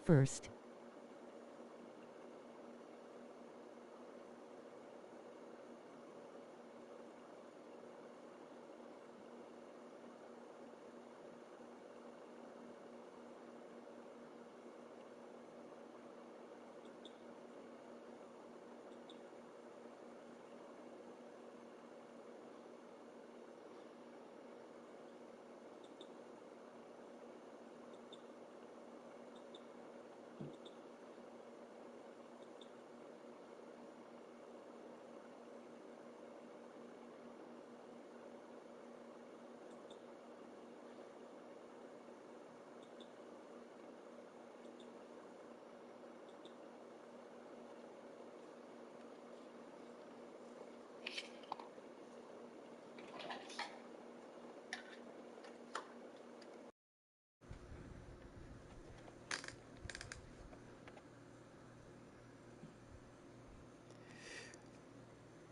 First,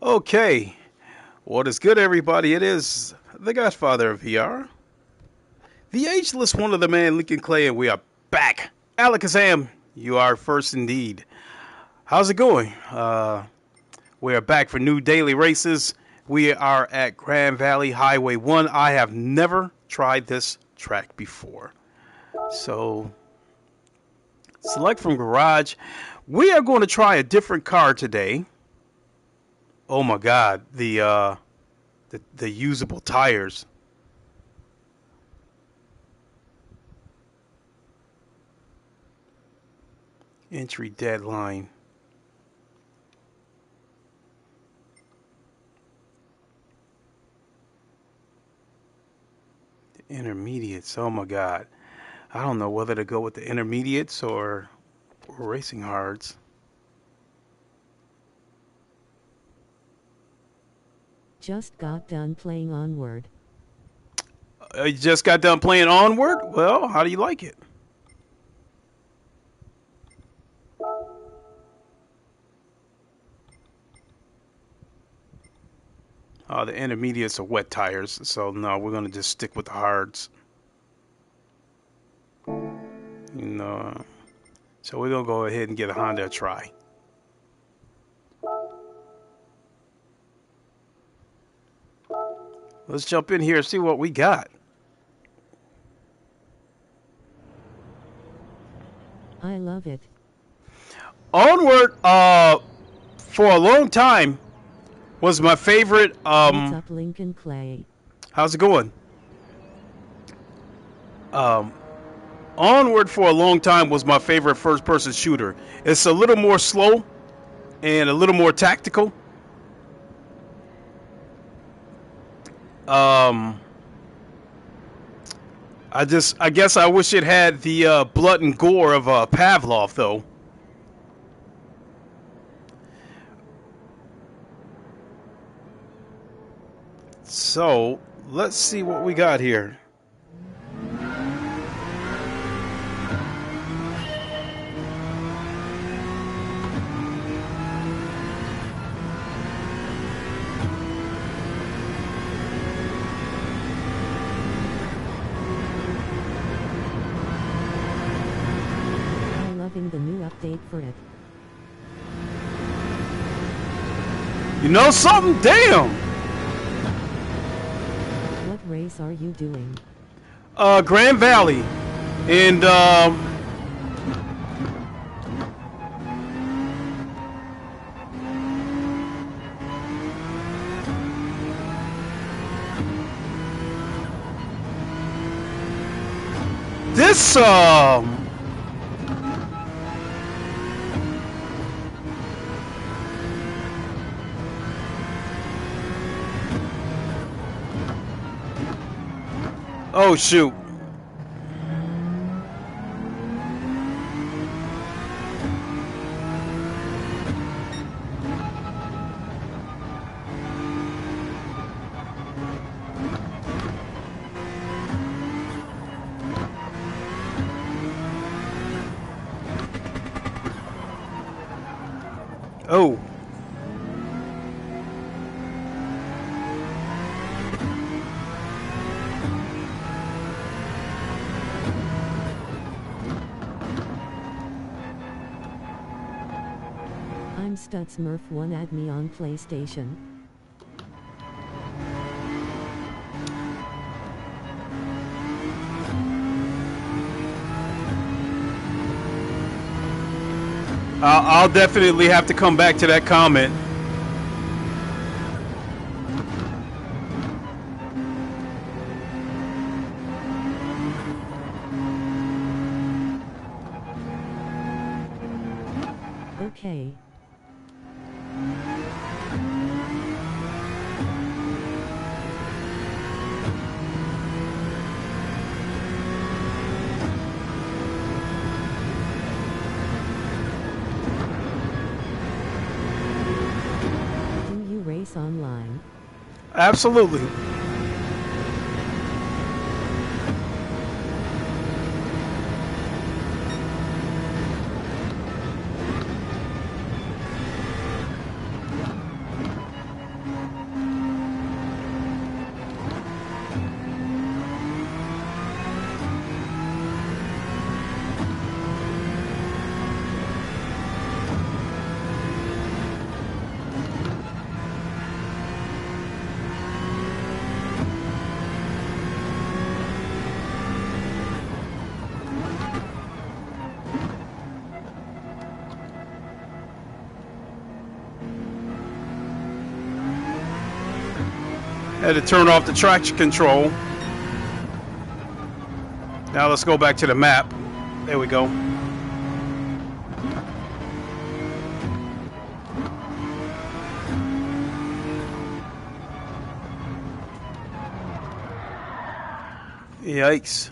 Okay, what is good, everybody? It is the Godfather of VR, the ageless one of the man, Lincoln Clay, and we are back. Alakazam, you are first indeed. How's it going? We are back for new daily races. We are at Grand Valley Highway 1. I have never tried this track before. So, select from garage. We are going to try a different car today. Oh my God, the usable tires. Entry deadline. The intermediates. Oh my God. I don't know whether to go with the intermediates or racing hards. just got done playing Onward. You just got done playing Onward? Well, how do you like it? The intermediates are wet tires, so no, we're going to just stick with the hards. No. So we're going to go ahead and give a Honda a try. Let's jump in here and see what we got. I love it. Onward, for a long time, was my favorite. What's up, Lincoln Clay? How's it going? Onward for a long time was my favorite first-person shooter. It's a little more slow and a little more tactical. I guess I wish it had the blood and gore of Pavlov, though. So let's see what we got here. The new update for it. You know something? Damn! What race are you doing? Grand Valley. And, this, Oh, shoot. Oh. I'm Stutzmurf1, add me on PlayStation. I'll definitely have to come back to that comment. Okay. Do you race online? Absolutely. Had to turn off the traction control. Now let's go back to the map. There we go. Yikes.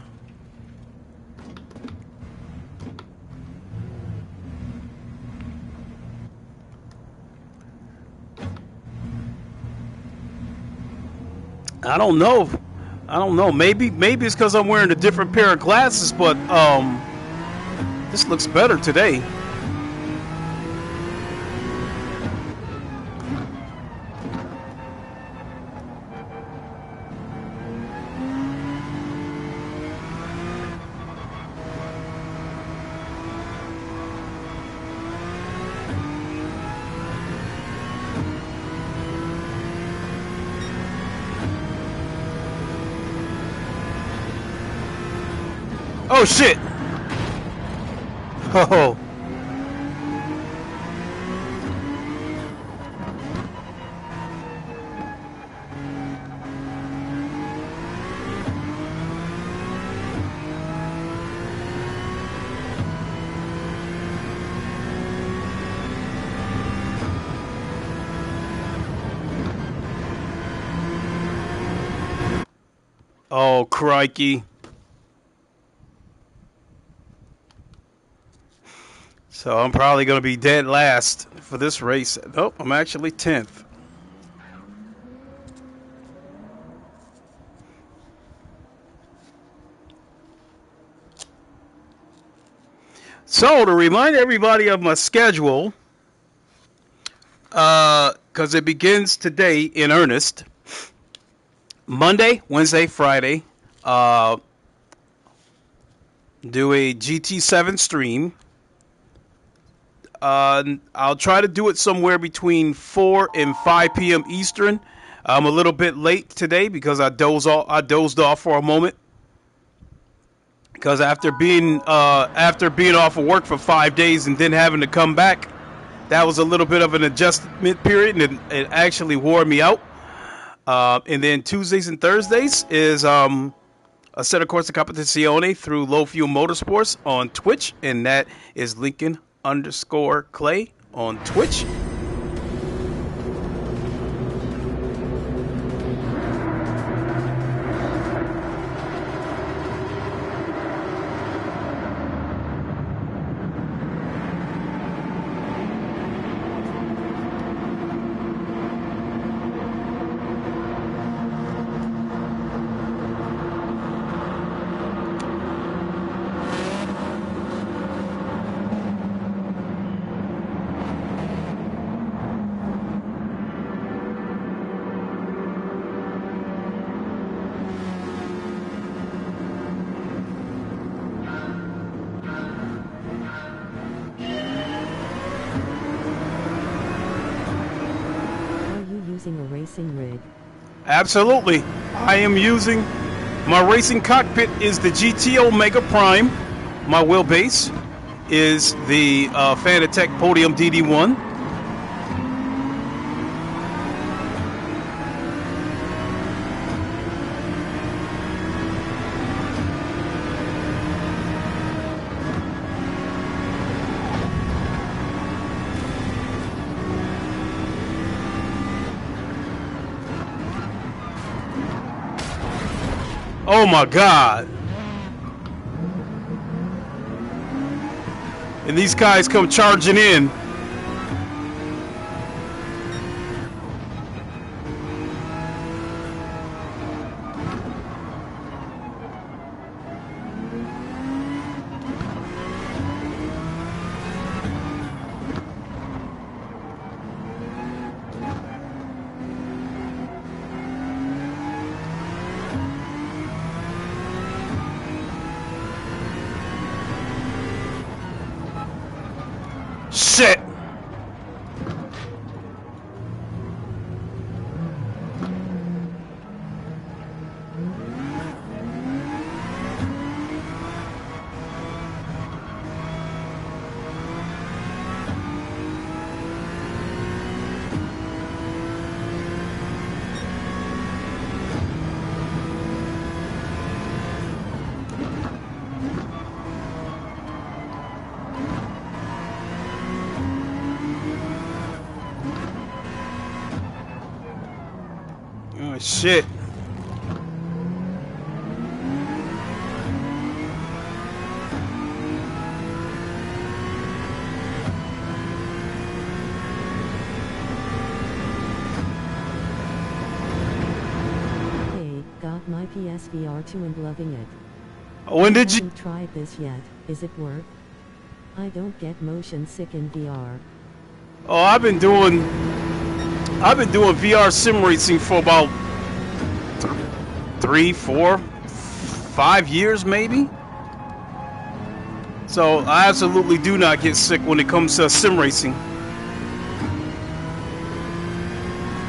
I don't know. I don't know. Maybe it's because I'm wearing a different pair of glasses, but this looks better today. Oh shit! Oh. Oh, crikey. So I'm probably going to be dead last for this race. Nope, I'm actually 10th. So to remind everybody of my schedule, because it begins today in earnest. Monday, Wednesday, Friday, do a GT7 stream. I'll try to do it somewhere between 4 and 5 p.m. Eastern. I'm a little bit late today because I dozed off for a moment. Because after being off of work for 5 days and then having to come back, that was a little bit of an adjustment period, and it actually wore me out. And then Tuesdays and Thursdays is a set of Corsa Competizione through Low Fuel Motorsports on Twitch, and that is Lincoln_Clay on Twitch. using a racing rig? Absolutely. I am using my racing cockpit is the GT Omega Prime. My wheelbase is the Fanatec Podium DD1. Oh my God. And these guys come charging in. Shit. Oh shit. Hey, got my PSVR 2 and loving it. When did you Haven't tried this yet. Is it worth? I don't get motion sick in VR. Oh, I've been doing VR sim racing for about 3, 4, 5 years maybe. So I absolutely do not get sick when it comes to sim racing.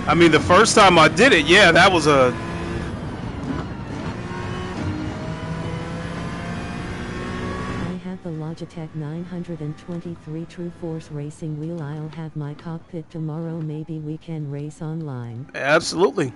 I mean, the first time I did it, yeah, that was a... I have the Logitech 923 True Force racing wheel. I'll have my cockpit tomorrow. Maybe we can race online. Absolutely.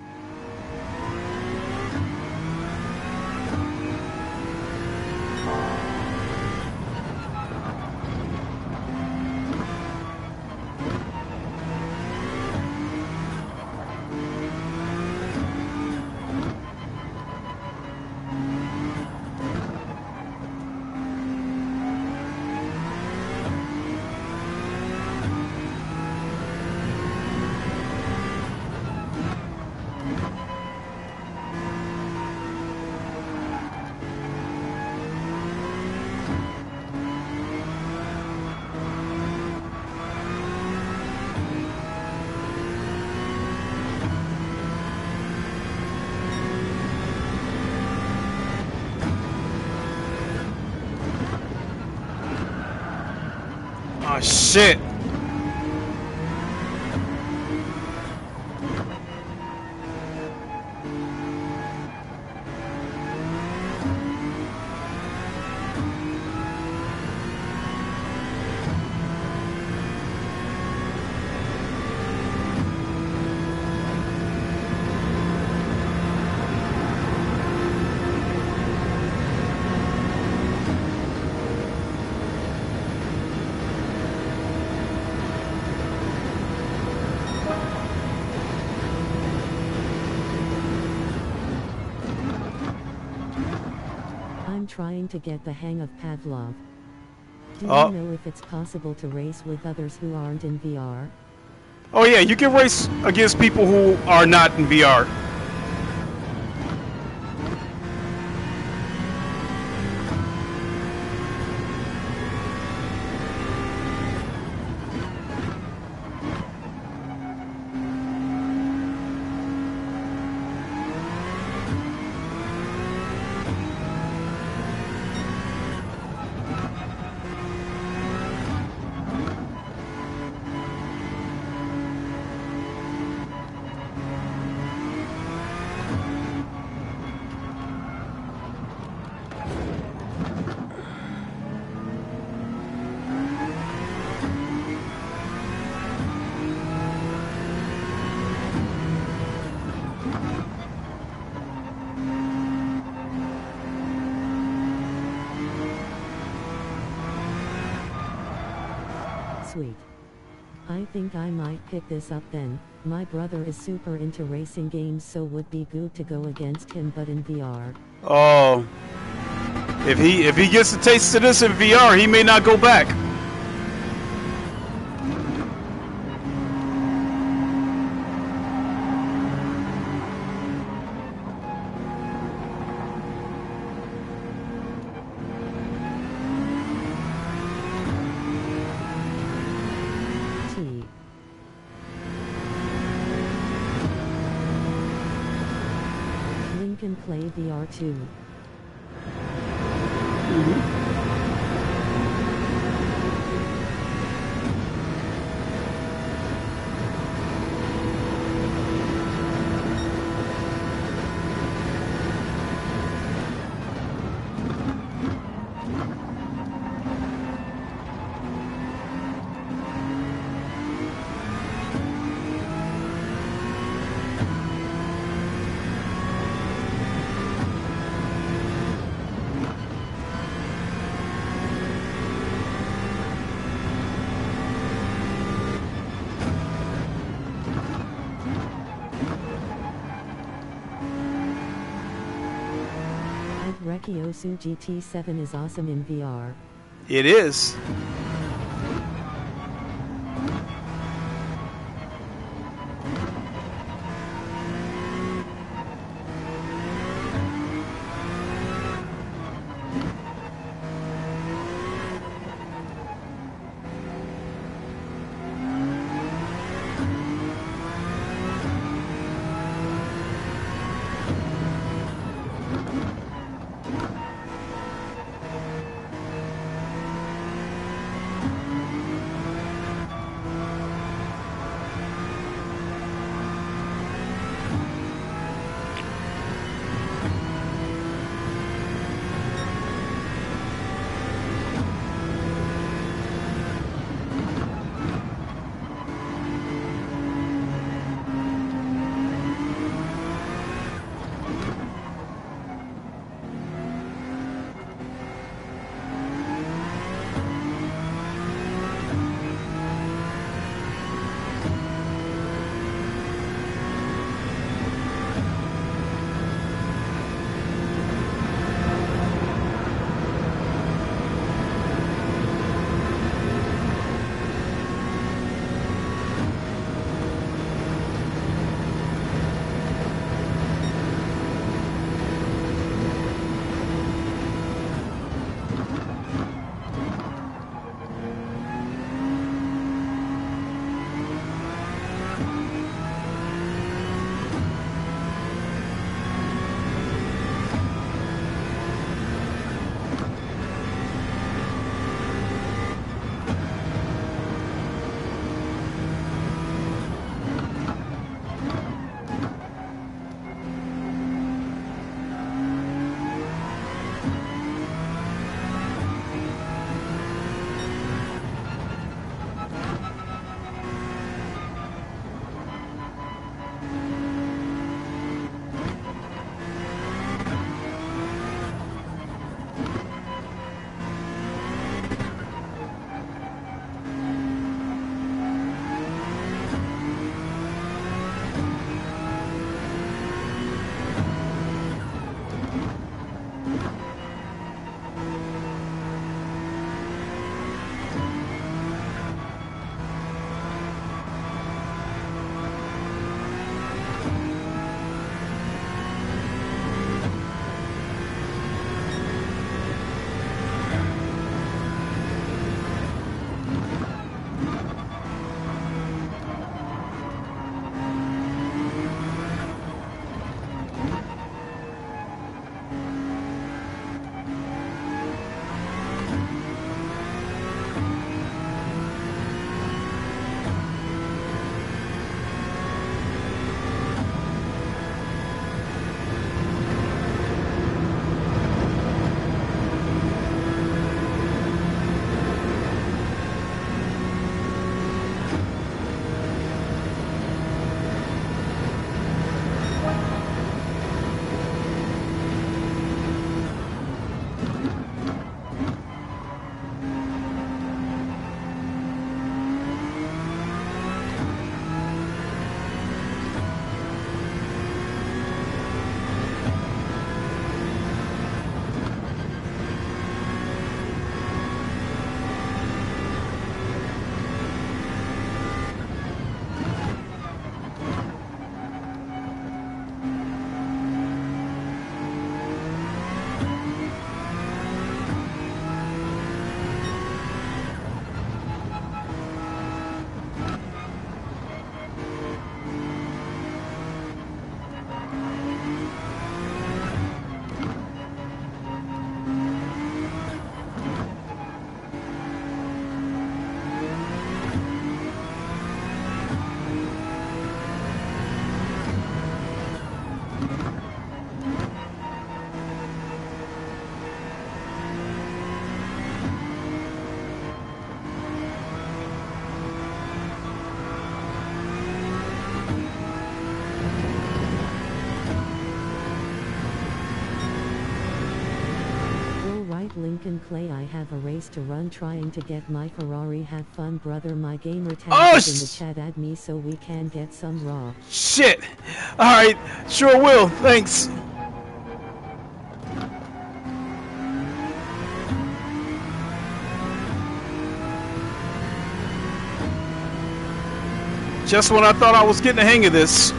Oh shit. I'm trying to get the hang of Pavlov. Do you Oh. know if it's possible to race with others who aren't in VR? Oh yeah, you can race against people who are not in VR. sweet. I think I might pick this up then. My brother is super into racing games, so would be good to go against him, but in VR. Oh, if he gets a taste of this in VR, he may not go back. Can play VR too. Rekiosu GT7 is awesome in VR. It is. Lincoln Clay, I have a race to run trying to get my Ferrari. Have fun, brother. My gamer tag Oh, is in the chat. Add me so we can get some raw. shit. Alright, sure will. Thanks. Just when I thought I was getting the hang of this.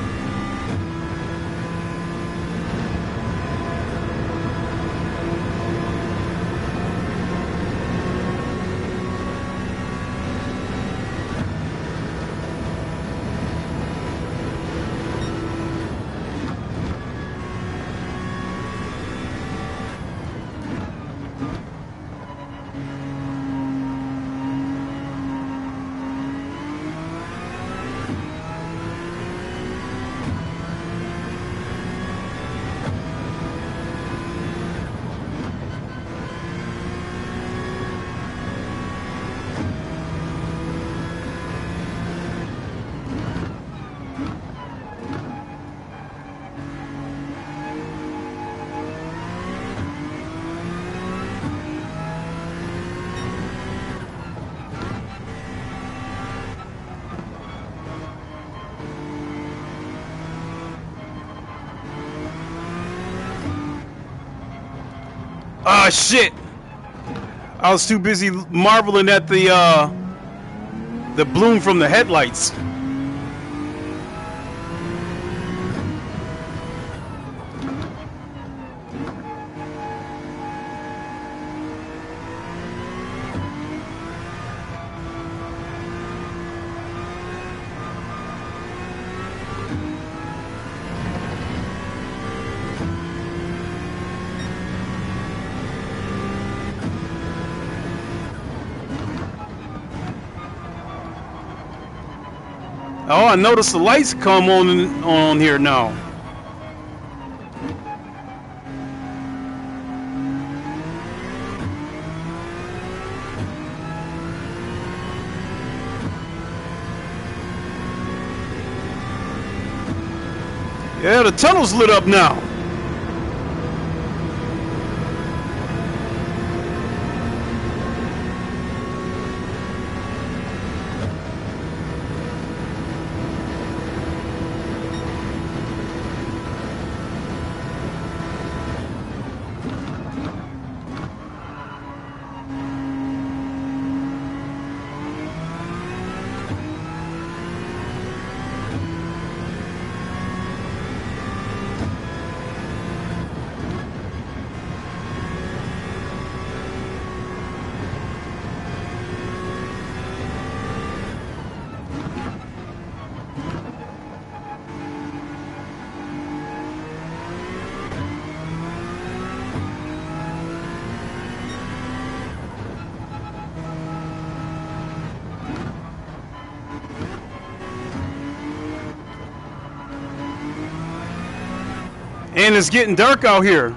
Ah, shit. I was too busy marveling at the bloom from the headlights. Oh, I noticed the lights come on here now. Yeah, the tunnel's lit up now. And it's getting dark out here.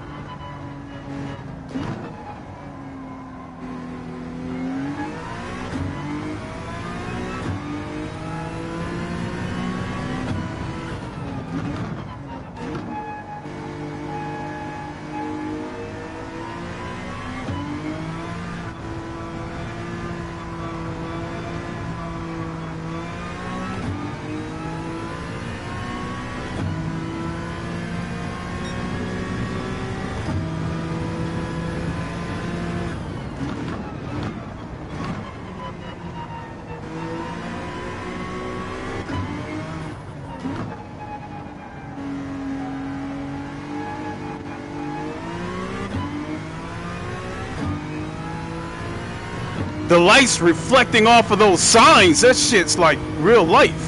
The lights reflecting off of those signs, that shit's like real life.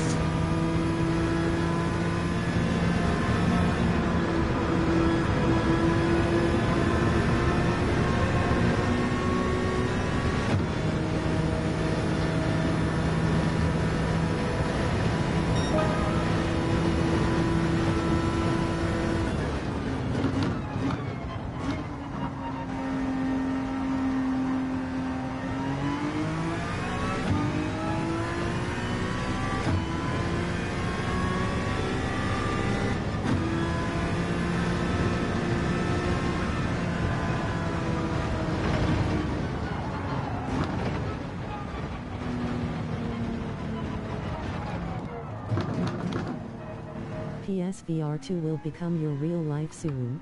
PSVR 2 will become your real life soon?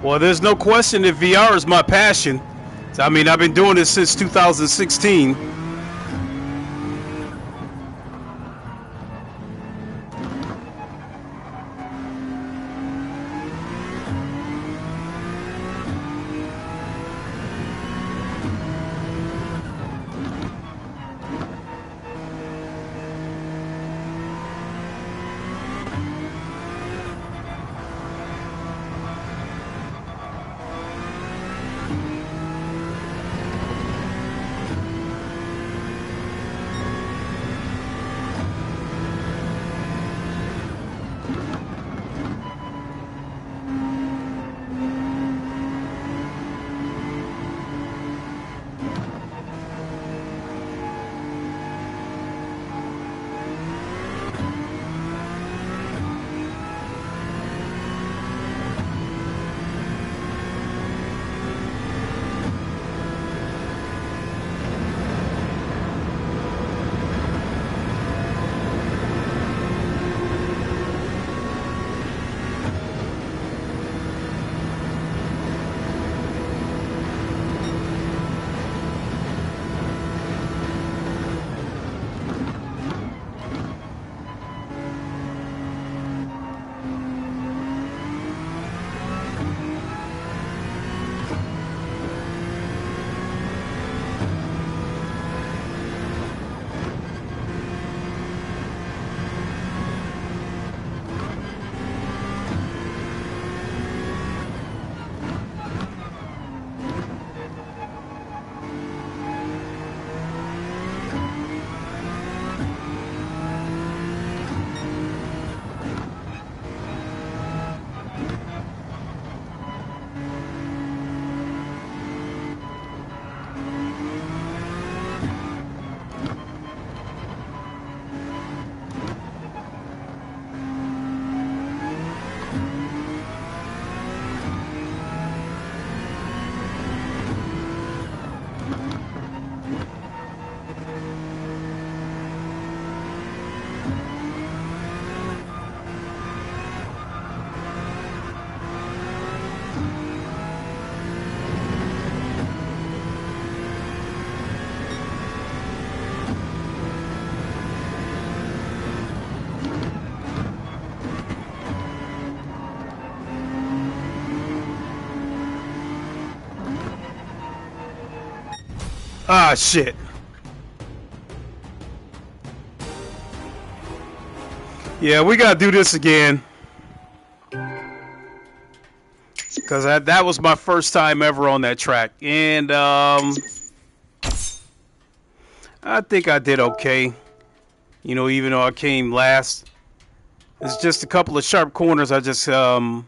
Well, there's no question that VR is my passion. I mean, I've been doing this since 2016. Ah, shit. Yeah, we gotta do this again. Because that was my first time ever on that track. And I think I did okay. You know, even though I came last. It's just a couple of sharp corners. I just yeah,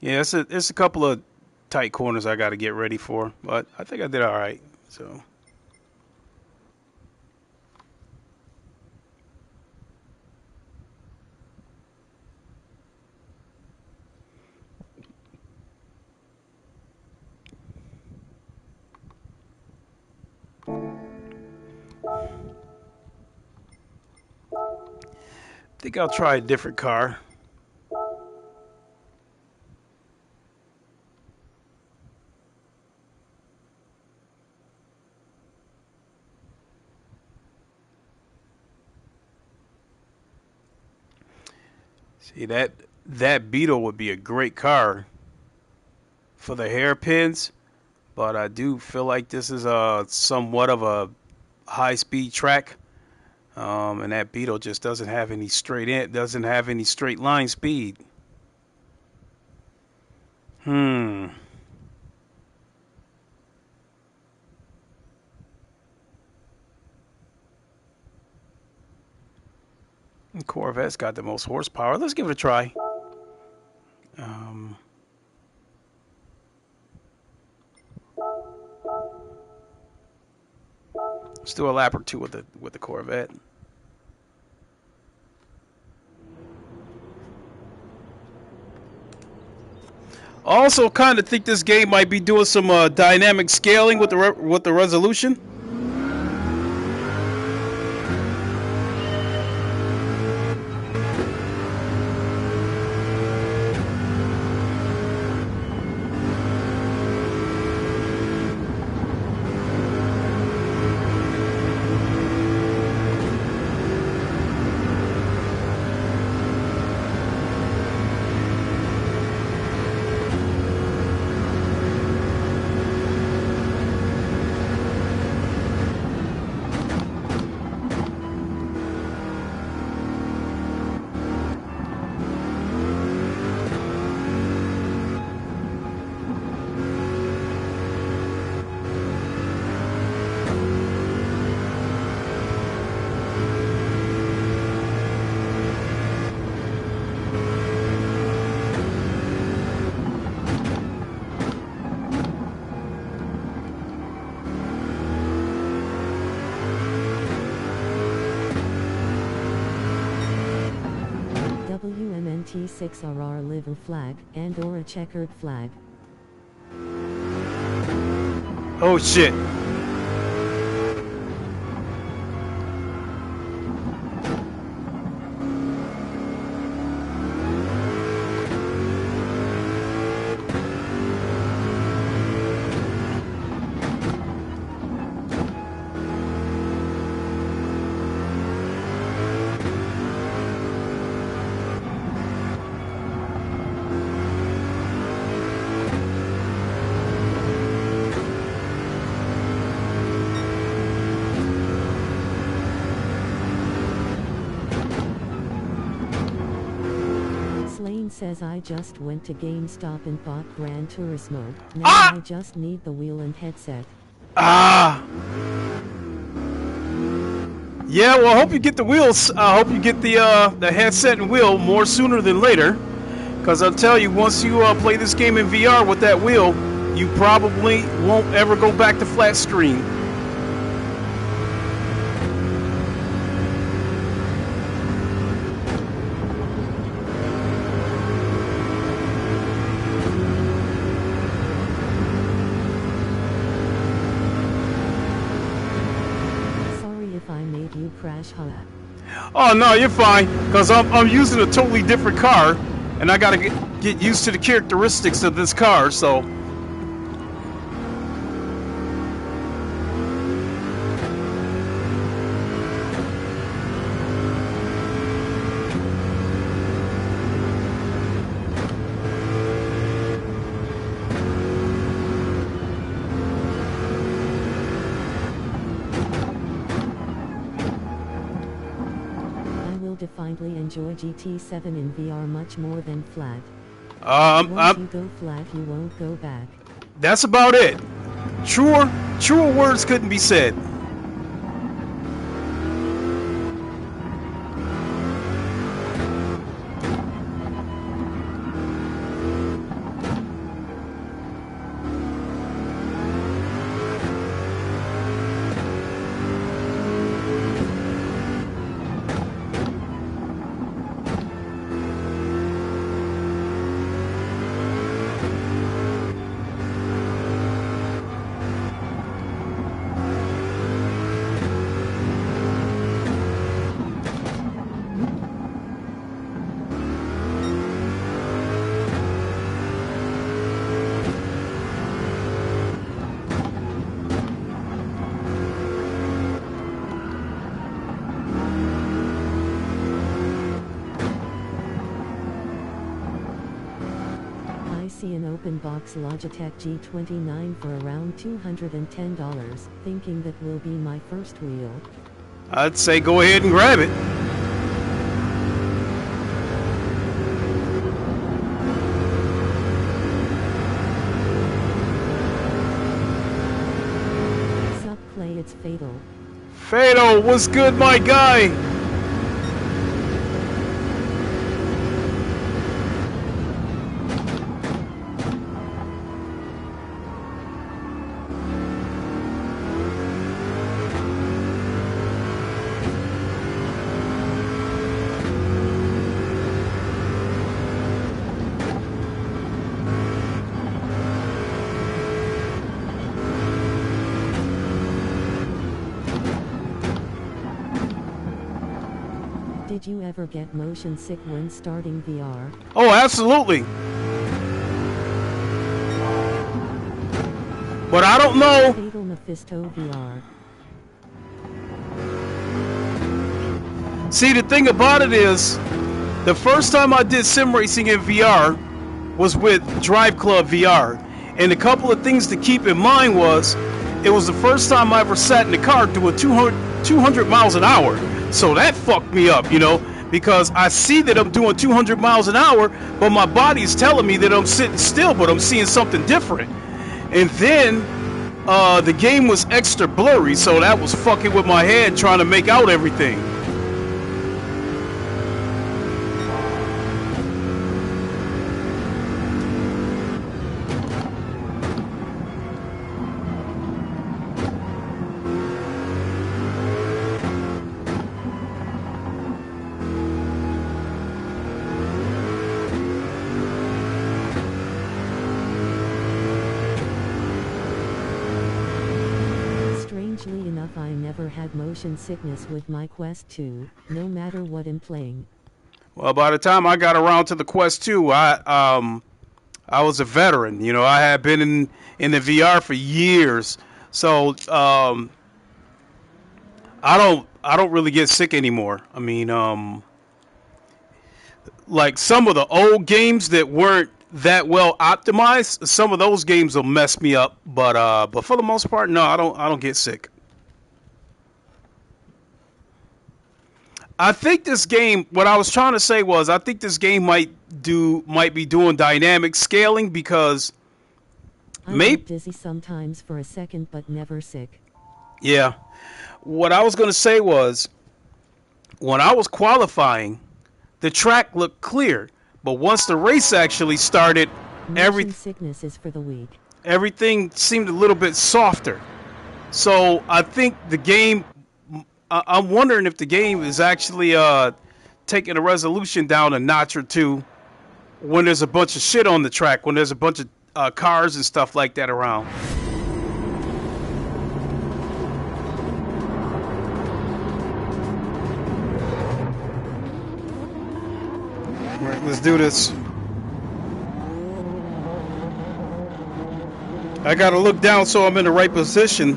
it's a couple of tight corners I got to get ready for, but I think I did all right. So I think I'll try a different car. See, that Beetle would be a great car for the hairpins, but I do feel like this is somewhat of a high-speed track, and that Beetle just doesn't have any straight line speed. Hmm. Corvette's got the most horsepower. Let's give it a try. Um, let's do a lap or two with the Corvette. Also, kind of think this game might be doing some dynamic scaling with the resolution. WMNT6RR liver flag and or a checkered flag. Oh shit. Slane says I just went to GameStop and bought Gran Turismo. Now I just need the wheel and headset. Yeah, well, I hope you get the wheels. I hope you get the headset and wheel more sooner than later. Because I'll tell you, once you play this game in VR with that wheel, you probably won't ever go back to flat screen. Crash hub. Oh no, you're fine, because I'm using a totally different car, and I gotta get used to the characteristics of this car, so. Definitely enjoy GT7 in VR much more than flat. Once you go flat, you won't go back. That's about it. Truer words couldn't be said. See an open box Logitech G29 for around $210, thinking that will be my first wheel. I'd say go ahead and grab it. Sup play, it's Fatal. Fatal, what's good, my guy? Did you ever get motion sick when starting VR? Oh, absolutely. But I don't know. Fatal Mephisto VR. See, the thing about it is, the first time I did sim racing in VR was with Drive Club VR. And a couple of things to keep in mind was, it was the first time I ever sat in the car doing 200 miles an hour. So that fucked me up, you know, because I see that I'm doing 200 miles an hour, but my body is telling me that I'm sitting still, but I'm seeing something different. And then the game was extra blurry, so that was fucking with my head trying to make out everything. Strangely enough, I never had motion sickness with my Quest 2, no matter what I'm playing. Well, by the time I got around to the Quest 2, I was a veteran. You know, I had been in the VR for years, so I don't really get sick anymore. I mean, like some of the old games that weren't that well optimized, some of those games will mess me up. But for the most part, no, I don't get sick. I think this game, what I was trying to say was, I think this game might be doing dynamic scaling because I get dizzy sometimes for a second, but never sick. Yeah. What I was going to say was, when I was qualifying, the track looked clear, but once the race actually started, Motion sickness is for the weak. Everything seemed a little bit softer. So I think the game, I'm wondering if the game is actually taking the resolution down a notch or two when there's a bunch of shit on the track, when there's a bunch of cars and stuff like that around. All right, let's do this. I gotta look down so I'm in the right position,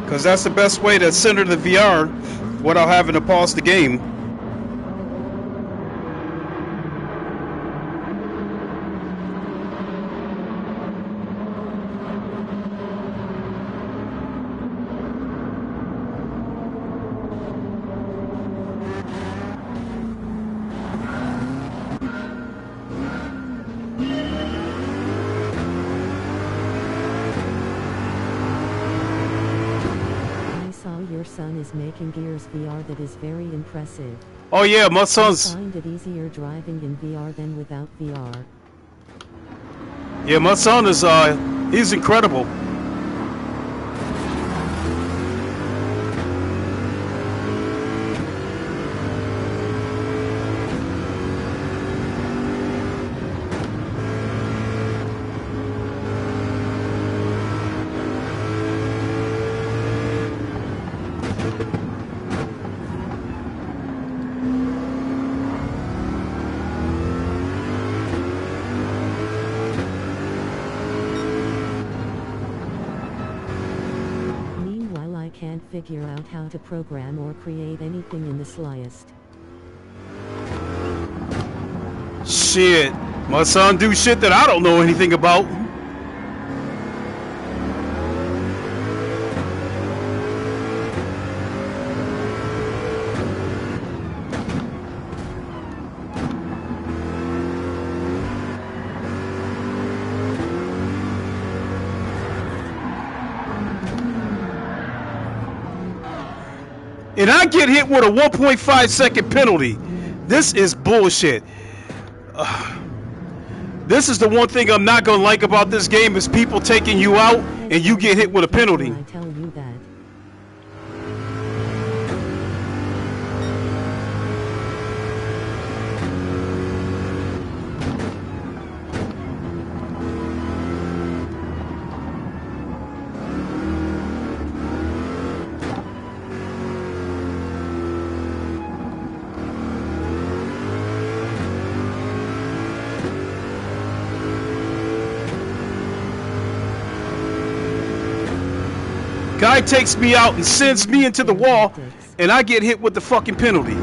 because that's the best way to center the VR without having to pause the game. Your son is making Gears VR that is very impressive. Oh yeah, my son's... I find it easier driving in VR than without VR. Yeah, my son is, he's incredible. Can't figure out how to program or create anything in the slightest. Shit, my son do shit that I don't know anything about. And I get hit with a 1.5 second penalty. This is bullshit. This is the one thing I'm not gonna like about this game, is people taking you out and you get hit with a penalty. I tell you that. Guy takes me out and sends me into the wall, and I get hit with the fucking penalty.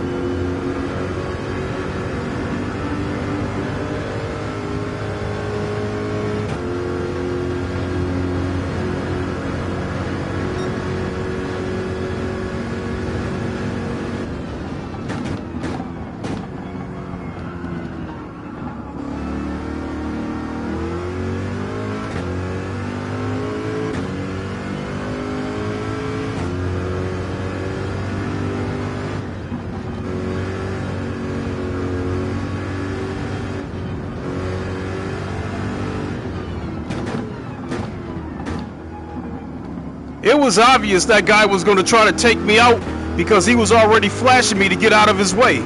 It was obvious that guy was going to try to take me out because he was already flashing me to get out of his way.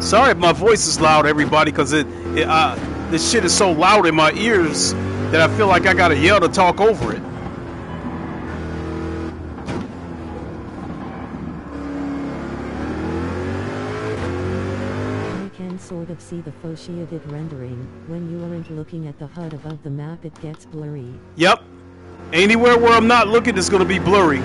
Sorry if my voice is loud, everybody, because this shit is so loud in my ears that I feel like I gotta yell to talk over it. Sort of see the faux-shaded rendering. When you aren't looking at the HUD above the map, it gets blurry. Yep. Anywhere where I'm not looking is going to be blurry.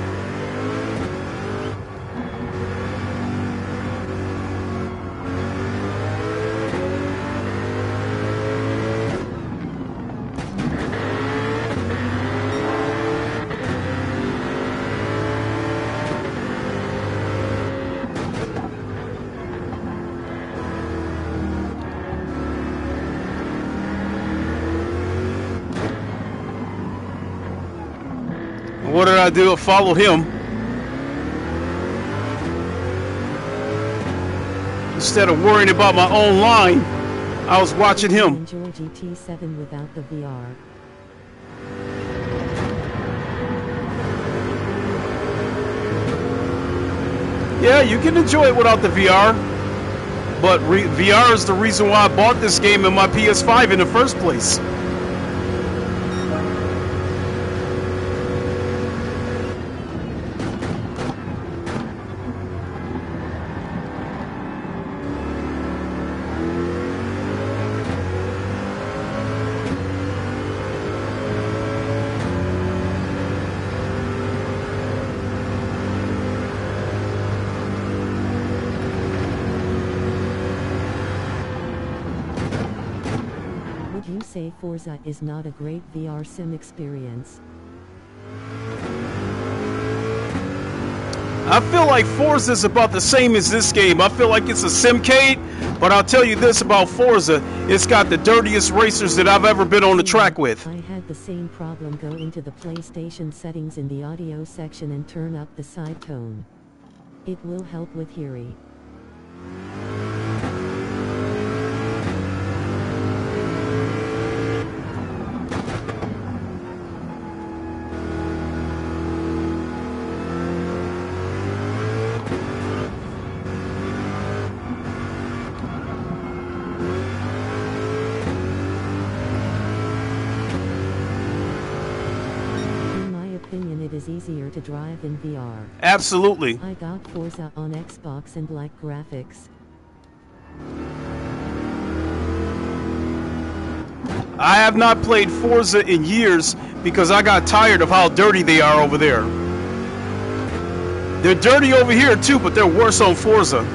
What did I do? I followed him. Instead of worrying about my own line, I was watching him. Enjoy GT7 without the VR. Yeah, you can enjoy it without the VR. But VR is the reason why I bought this game in my PS5 in the first place. Would you say Forza is not a great VR sim experience? I feel like Forza is about the same as this game. I feel like it's a simcade, but I'll tell you this about Forza, it's got the dirtiest racers that I've ever been on the track with. I had the same problem. Go into the PlayStation settings in the audio section and turn up the side tone. It will help with hearing. It is easier to drive in VR. Absolutely. I got Forza on Xbox and like graphics. I have not played Forza in years because I got tired of how dirty they are over there. They're dirty over here too, but they're worse on Forza.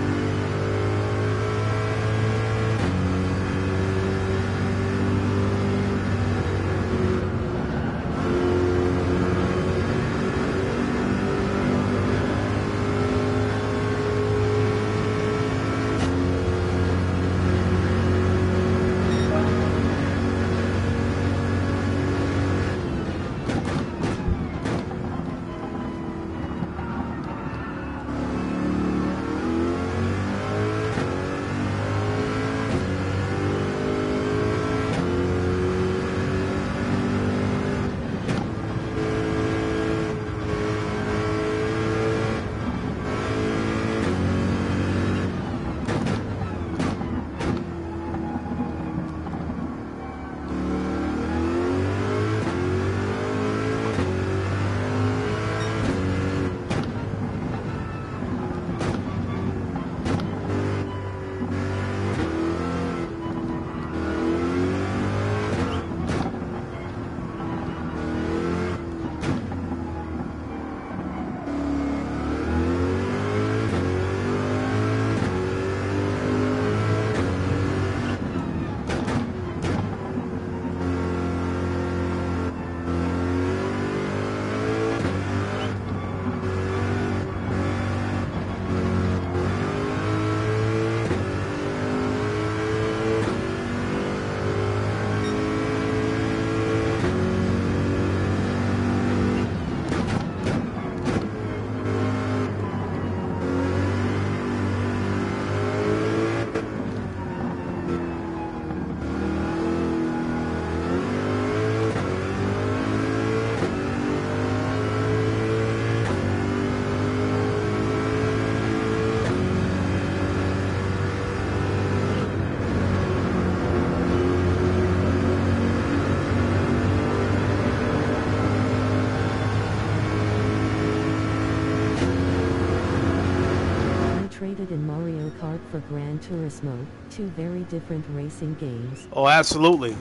it in Mario Kart for Gran Turismo, two very different racing games. Oh, absolutely.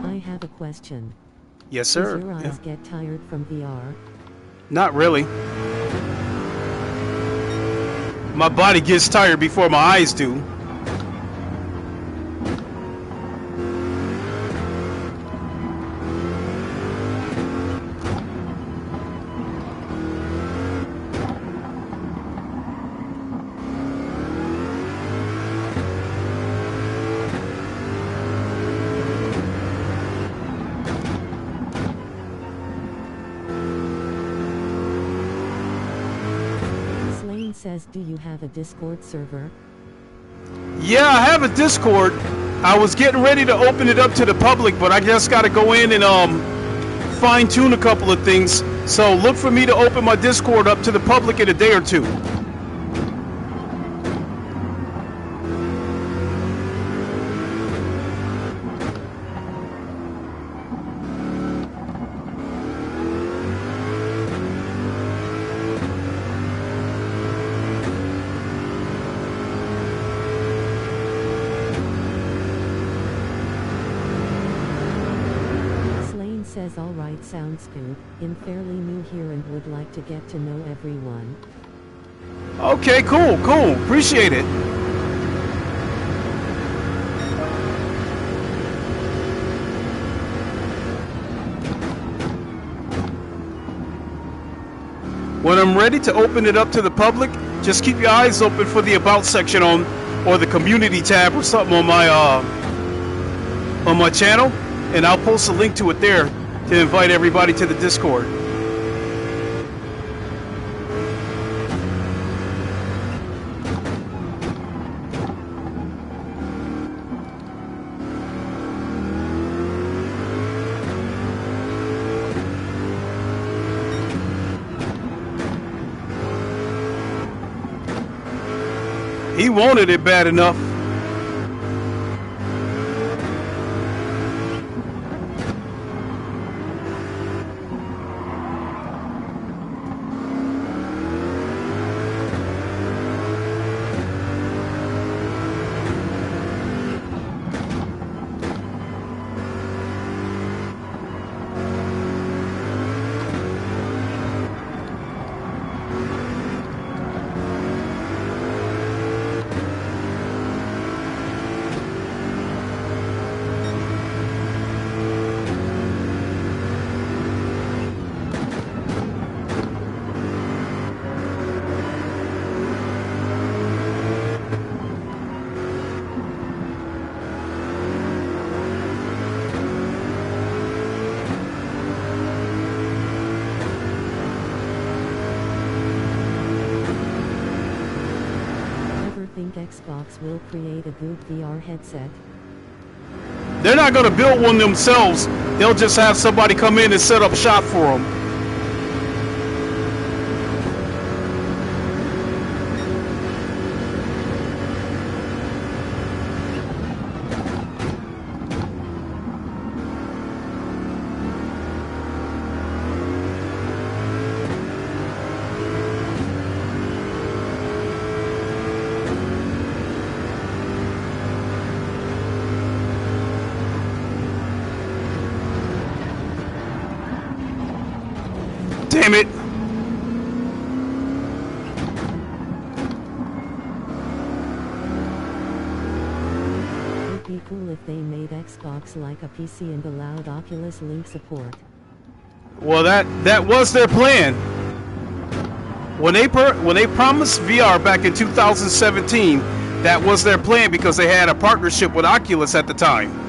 I have a question. Yes, sir. Does your eyes get tired from VR? Not really. My body gets tired before my eyes do. Slane says, do you have a Discord server? Yeah, I have a Discord. I was getting ready to open it up to the public, but I just got to go in and fine-tune a couple of things. So look for me to open my Discord up to the public in a day or two. Slane says, alright, sounds good. I'm fairly new here and would like to get to know everyone. Okay, cool. Appreciate it. When I'm ready to open it up to the public, just keep your eyes open for the About section or the Community tab or something on my channel, and I'll post a link to it there to invite everybody to the Discord. He wanted it bad enough. Think Xbox will create a good VR headset? They're not going to build one themselves. They'll just have somebody come in and set up shop for them. Damn it! It'd be cool if they made Xbox like a PC and allowed Oculus Link support. Well, that was their plan. When they promised VR back in 2017, that was their plan because they had a partnership with Oculus at the time.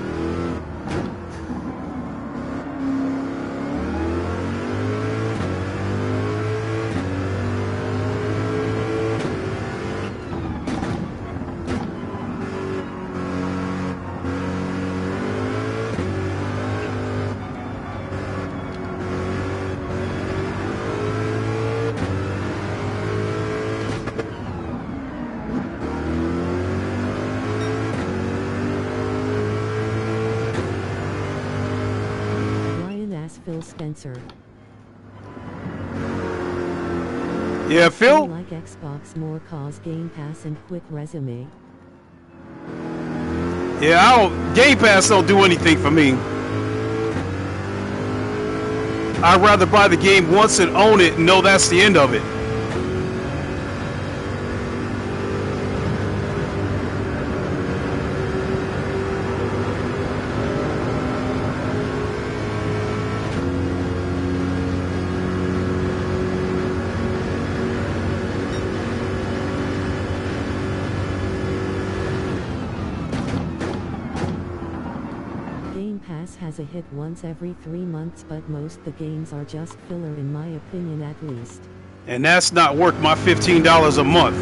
Phil Spencer. Yeah, Phil? Like Xbox more cause Game Pass and quick resume. Yeah, Game Pass don't do anything for me. I'd rather buy the game once and own it and know that's the end of it. Has a hit once every 3 months, but most the games are just filler in my opinion at least. And that's not worth my $15 a month.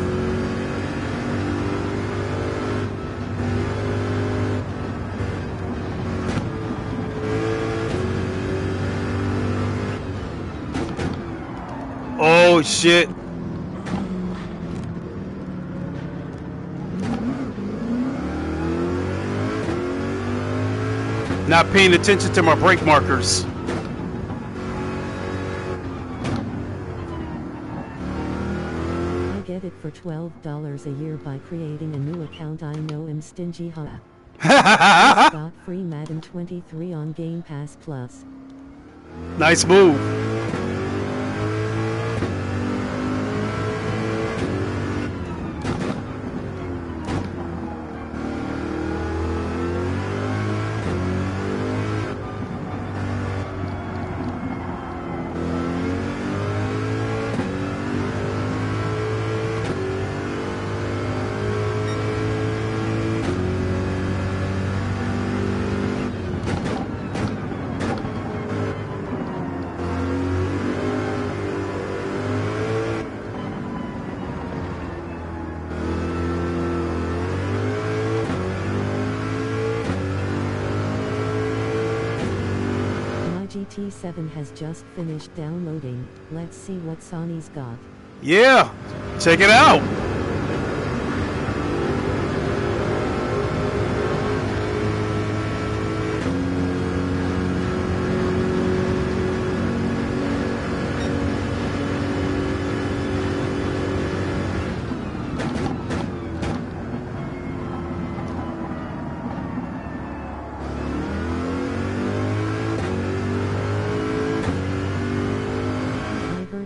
Oh shit. Not paying attention to my brake markers. I get it for $12 a year by creating a new account. I know I'm stingy, huh? Got free Madden 23 on Game Pass Plus. Nice move. GT7 has just finished downloading. Let's see what Sony's got. Yeah, check it out.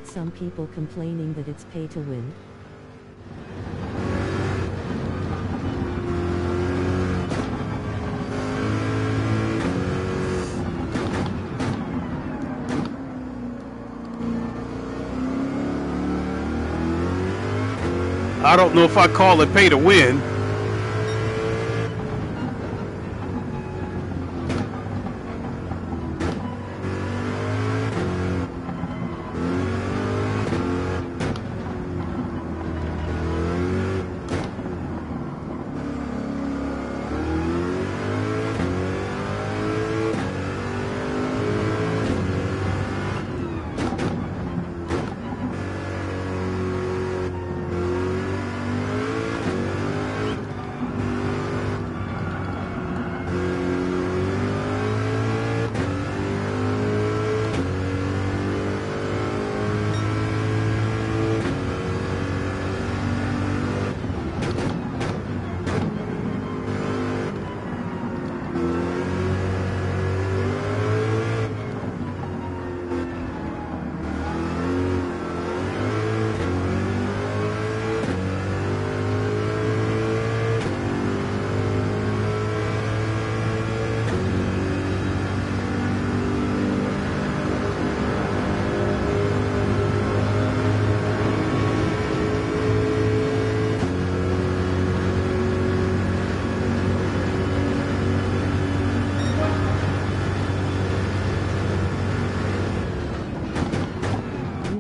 Some people complaining that it's pay to win. I don't know if I call it pay to win.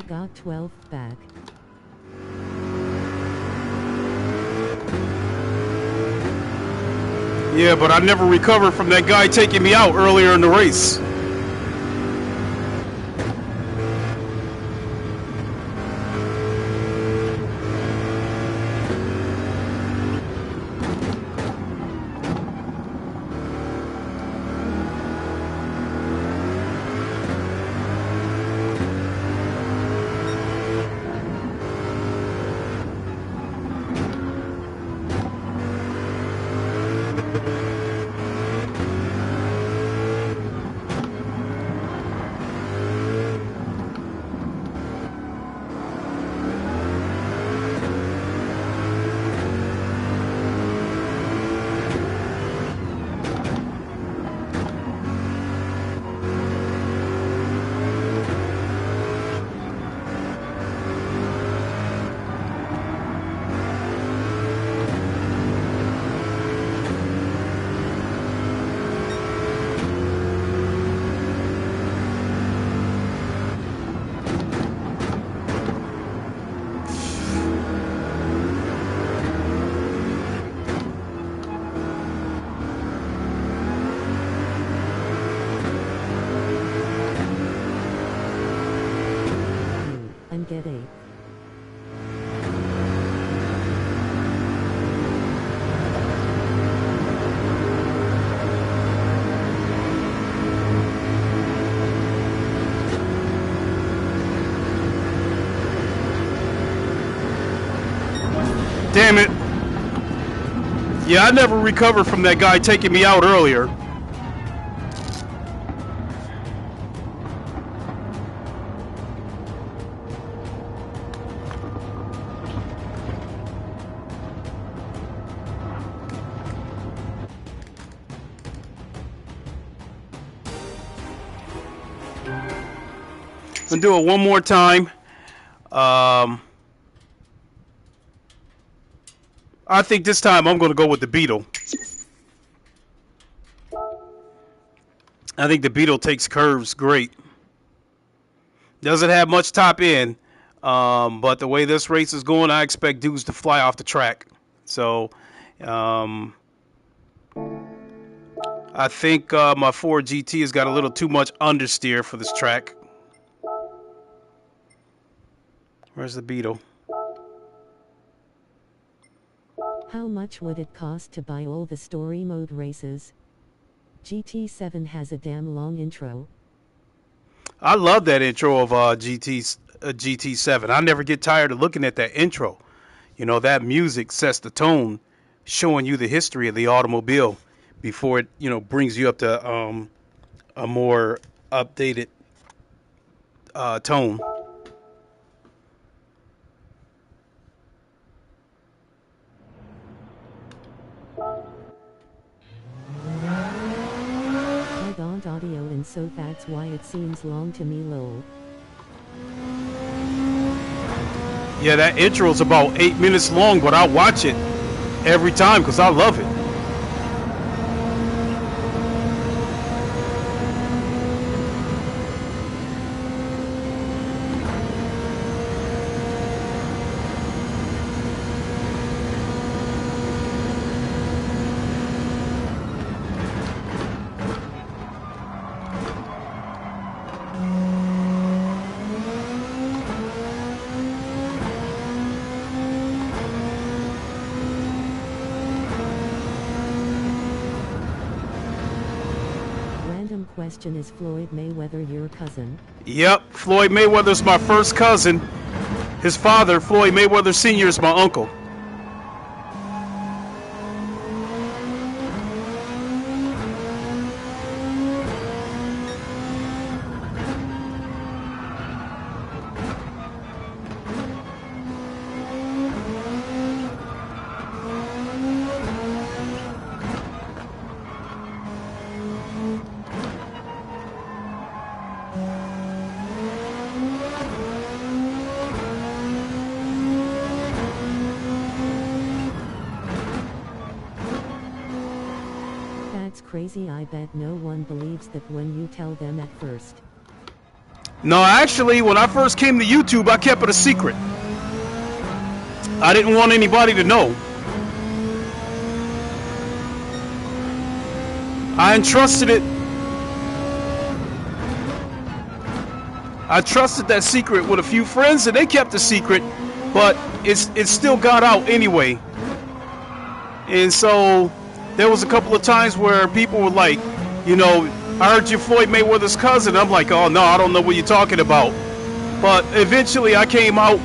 Got 12 back. Yeah, but I never recovered from that guy taking me out earlier in the race. I'm getting. Damn it. Yeah, I never recovered from that guy taking me out earlier. I'm gonna do it one more time. I think this time I'm gonna go with the Beetle. I think the Beetle takes curves great. Doesn't have much top end, but the way this race is going, I expect dudes to fly off the track. So, I think my Ford GT has got a little too much understeer for this track. Where's the Beetle? How much would it cost to buy all the story mode races? GT7 has a damn long intro. I love that intro of GT7. I never get tired of looking at that intro. You know, that music sets the tone, showing you the history of the automobile before it, you know, brings you up to a more updated tone. I don't audio and so that's why it seems long to me lol. Yeah, that intro is about 8 minutes long, but I watch it every time because I love it. Question, is Floyd Mayweather your cousin? Yep, Floyd Mayweather's my first cousin. His father, Floyd Mayweather Sr., is my uncle. Crazy. I bet no one believes that when you tell them at first. No, actually, when I first came to YouTube, I kept it a secret. I didn't want anybody to know. I entrusted it. I trusted that secret with a few friends, and they kept the secret, but it still got out anyway. And so there was a couple of times where people were like, you know, I heard you're Floyd Mayweather's cousin. I'm like, oh no, I don't know what you're talking about. But eventually I came out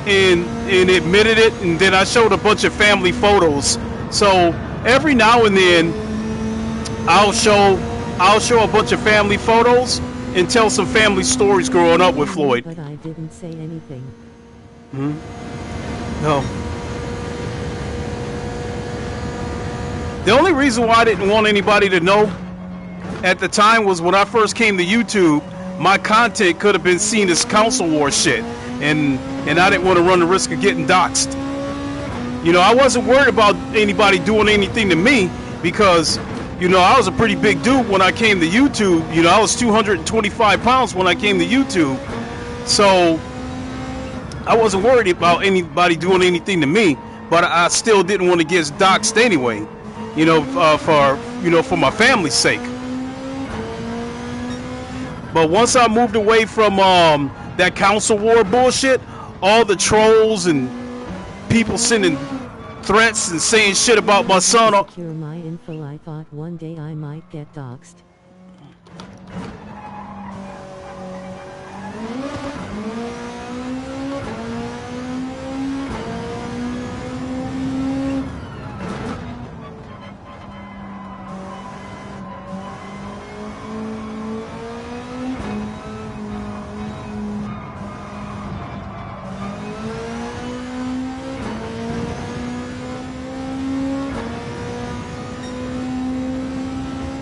and admitted it, and then I showed a bunch of family photos. So every now and then I'll show a bunch of family photos and tell some family stories growing up with Floyd. But I didn't say anything. No. The only reason why I didn't want anybody to know at the time was when I first came to YouTube, my content could have been seen as council war shit, and I didn't want to run the risk of getting doxxed. You know, I wasn't worried about anybody doing anything to me because, you know, I was a pretty big dude when I came to YouTube. You know, I was 225 pounds when I came to YouTube. So I wasn't worried about anybody doing anything to me, but I still didn't want to get doxxed anyway, you know, for my family's sake. But once I moved away from that council war bullshit, all the trolls and people sending threats and saying shit about my son. To secure my info, I thought one day I might get doxxed.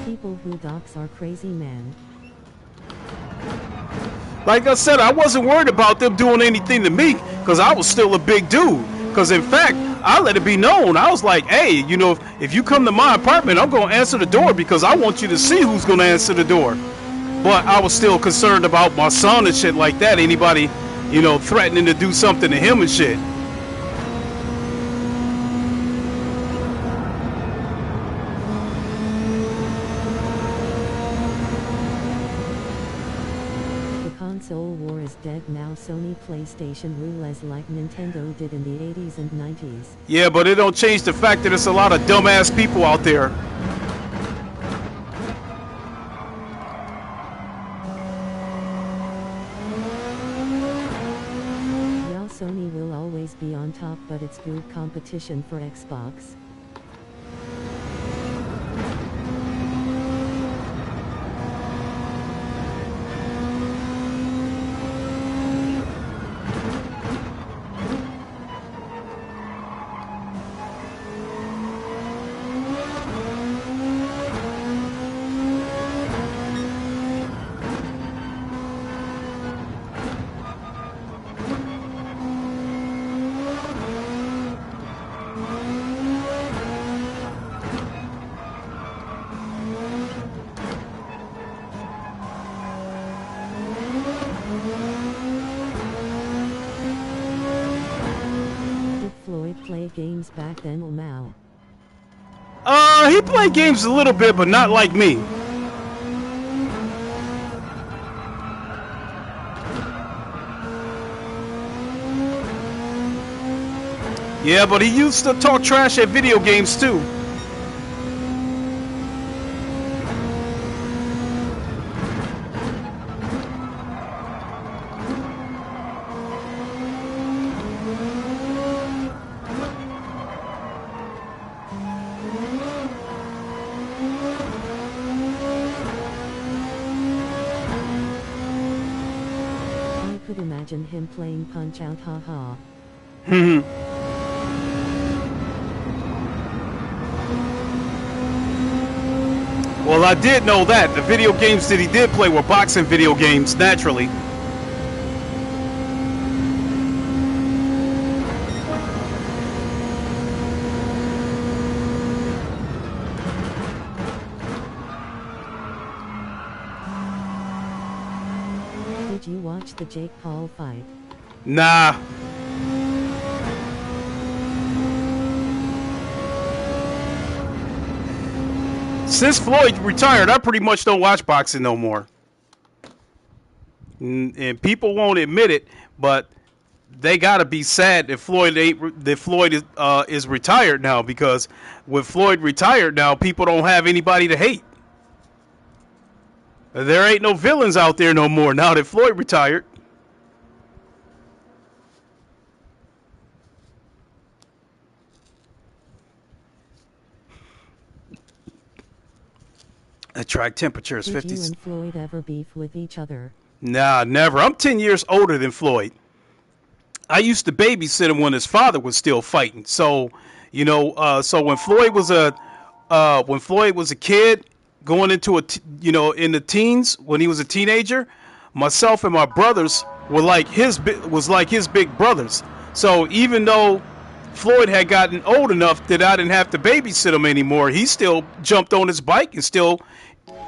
People who dox are crazy, man. Like I said, I wasn't worried about them doing anything to me because I was still a big dude. Because in fact, I let it be known. I was like, hey, you know, if you come to my apartment, I'm going to answer the door because I want you to see who's going to answer the door. But I was still concerned about my son and shit like that. Anybody, you know, threatening to do something to him and shit. Console war is dead now. Sony PlayStation rule as like Nintendo did in the 80s and 90s. Yeah, but it don't change the fact that it's a lot of dumbass people out there. Yeah, Sony will always be on top, but it's good competition for Xbox. Play games back then or now? He played games a little bit, but not like me. Yeah, but he used to talk trash at video games too. I could imagine him playing Punch Out, haha. Well, I did know that. The video games that he did play were boxing video games, naturally. Did you watch the Jake Paul fight? Nah. Since Floyd retired, I pretty much don't watch boxing no more. And people won't admit it, but they gotta be sad that Floyd is retired now, because with Floyd retired now, people don't have anybody to hate. There ain't no villains out there no more now that Floyd retired. The track temperature is Did 50. you and Floyd ever beef with each other? Nah, never. I'm 10 years older than Floyd. I used to babysit him when his father was still fighting. So, you know, so when Floyd was a kid going into in the teens, when he was a teenager, myself and my brothers were like his big brothers. So even though Floyd had gotten old enough that I didn't have to babysit him anymore, he still jumped on his bike and still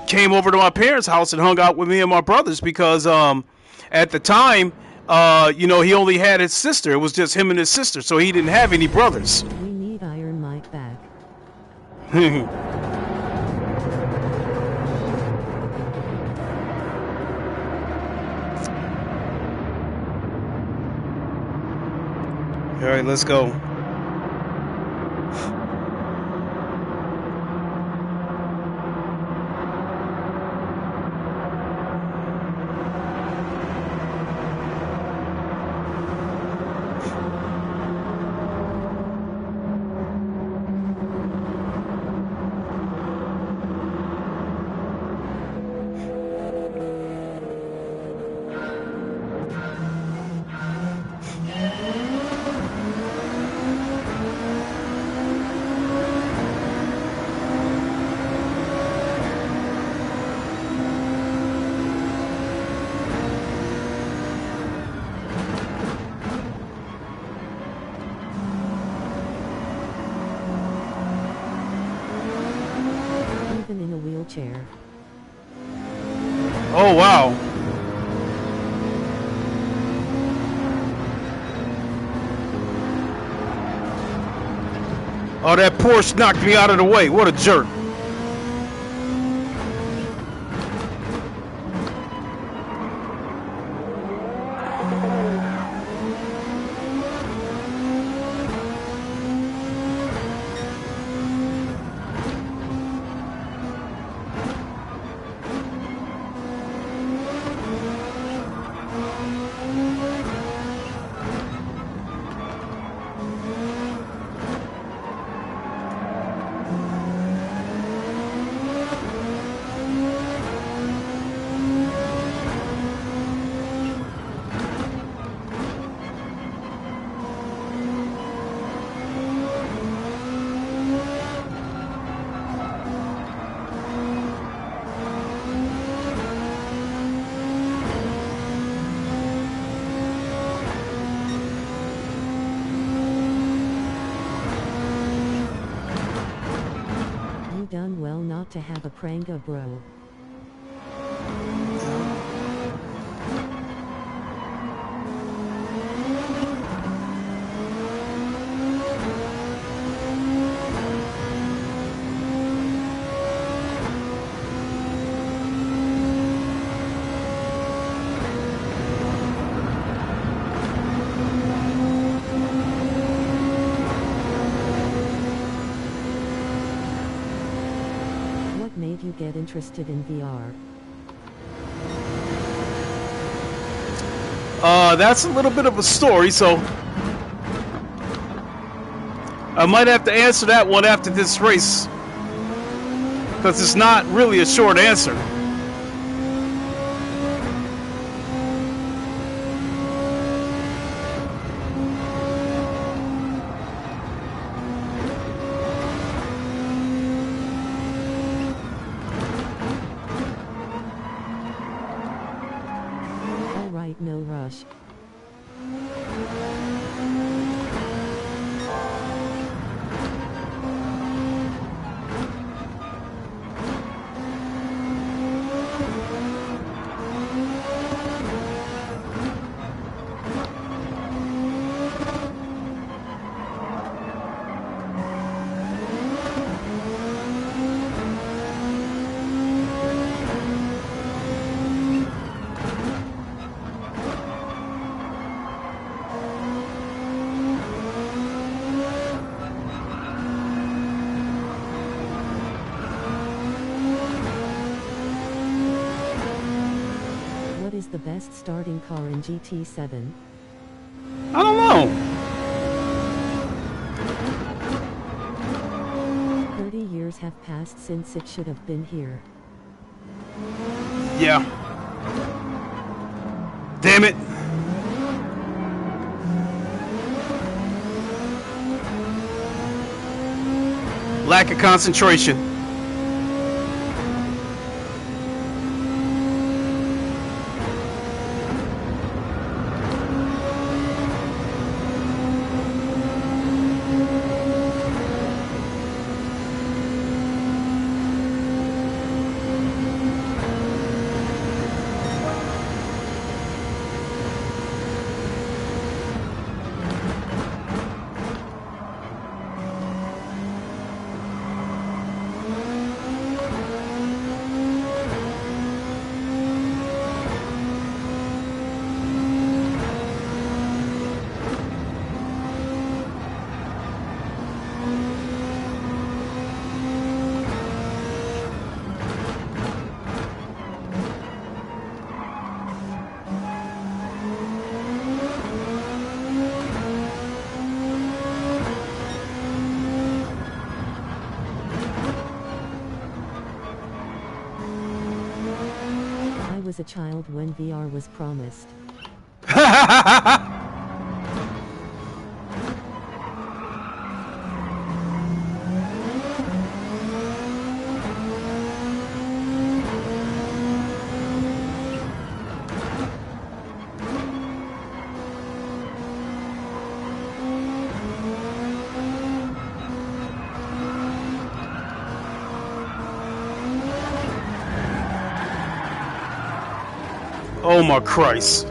came over to my parents' house and hung out with me and my brothers because at the time, he only had his sister. It was just him and his sister, so he didn't have any brothers. We need Iron Mike back. All right, let's go. Even in a wheelchair. Oh, wow. Oh, that Porsche knocked me out of the way. What a jerk. You done well not to have a pranga, bro. What made you get interested in VR? That's a little bit of a story, so I might have to answer that one after this race, because it's not really a short answer. Alright, no rush. What is the best starting car in GT7? I don't know. 30 years have passed since it should have been here. Yeah. Damn it. Lack of concentration. I was a child when VR was promised. Oh my Christ.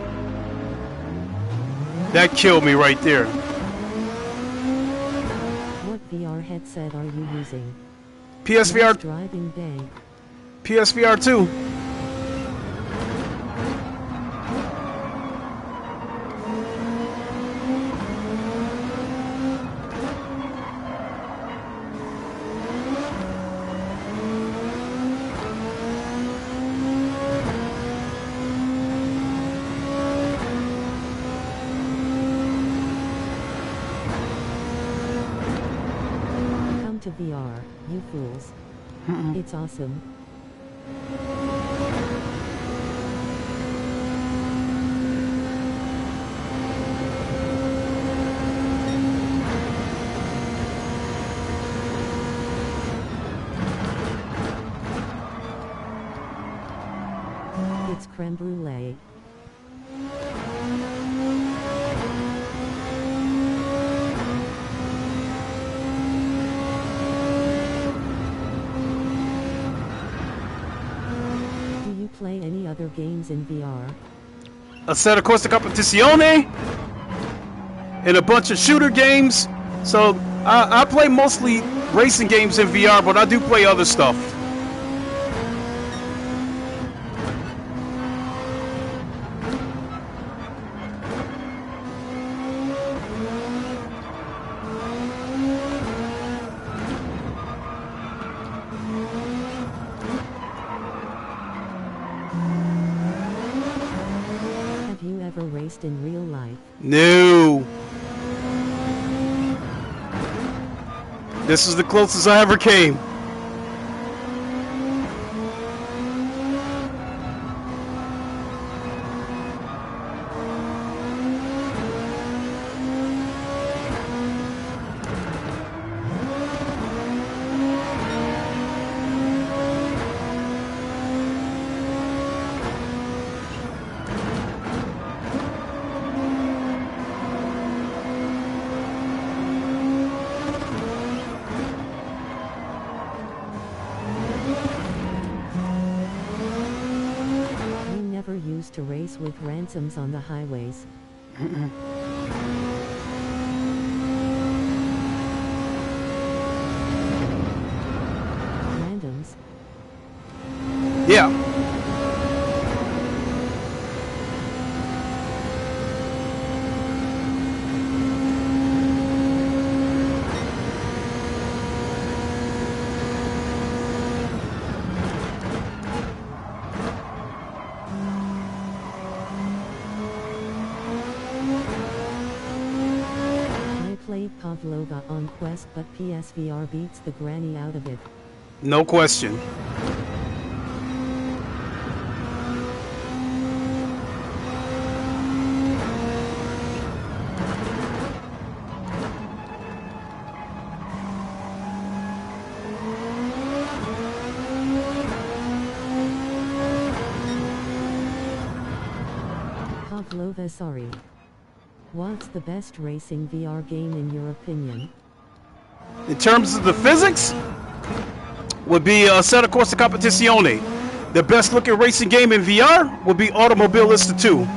That killed me right there. What VR headset are you using? PSVR, Nice driving day. PSVR 2. Come to VR, you fools. It's awesome. It's creme brulee. Do you play any other games in VR? Assetto Corsa Competizione and a bunch of shooter games. So I play mostly racing games in VR, but I do play other stuff. Have you ever raced in real life? No. This is the closest I ever came. You never used to race with ransoms on the highways. Randoms? Yeah. I played Pavlova on Quest, but PSVR beats the granny out of it. No question. Pavlova, sorry. What's the best racing VR game in your opinion? In terms of the physics, would be Assetto Corsa Competizione. The best looking racing game in VR would be Automobilista 2.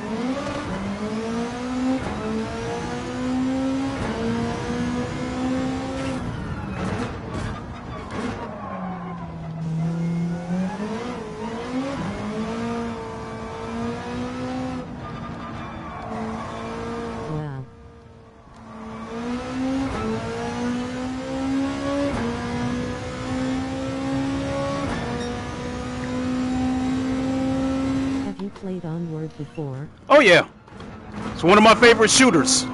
Wow. Have you played Onward before? Oh yeah, it's one of my favorite shooters.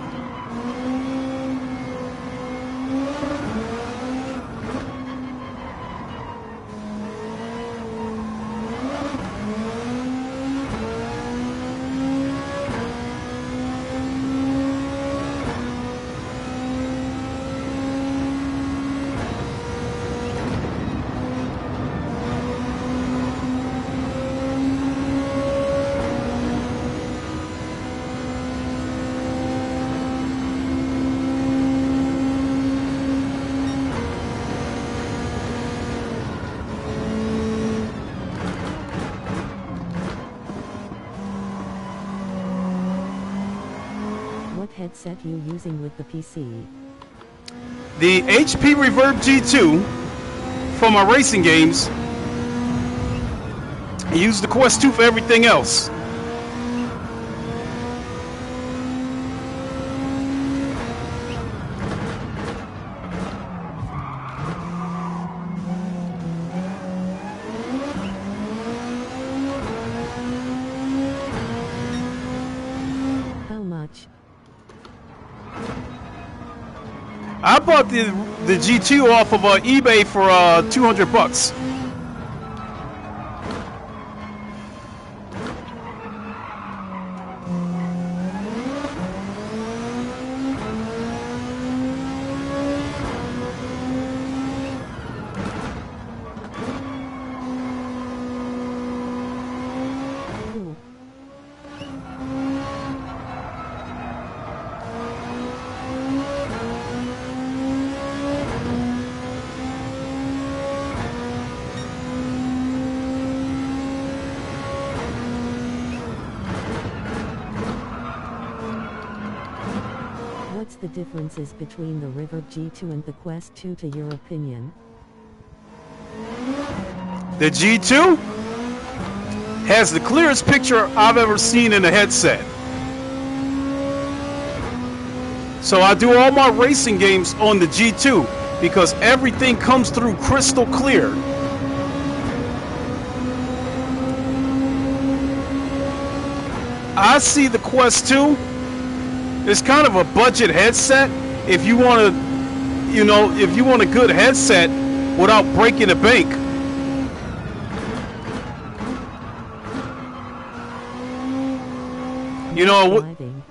What headset you using with the PC? The HP Reverb G2 for my racing games. I use the Quest 2 for everything else. How much? I bought the G2 off of eBay for $200. Cool. What's the differences between the Reverb G2 and the Quest 2 to your opinion? The G2 has the clearest picture I've ever seen in a headset. So I do all my racing games on the G2 because everything comes through crystal clear. I see the Quest 2 is kind of a budget headset if you want to, you know, if you want a good headset without breaking the bank. You know, Driving.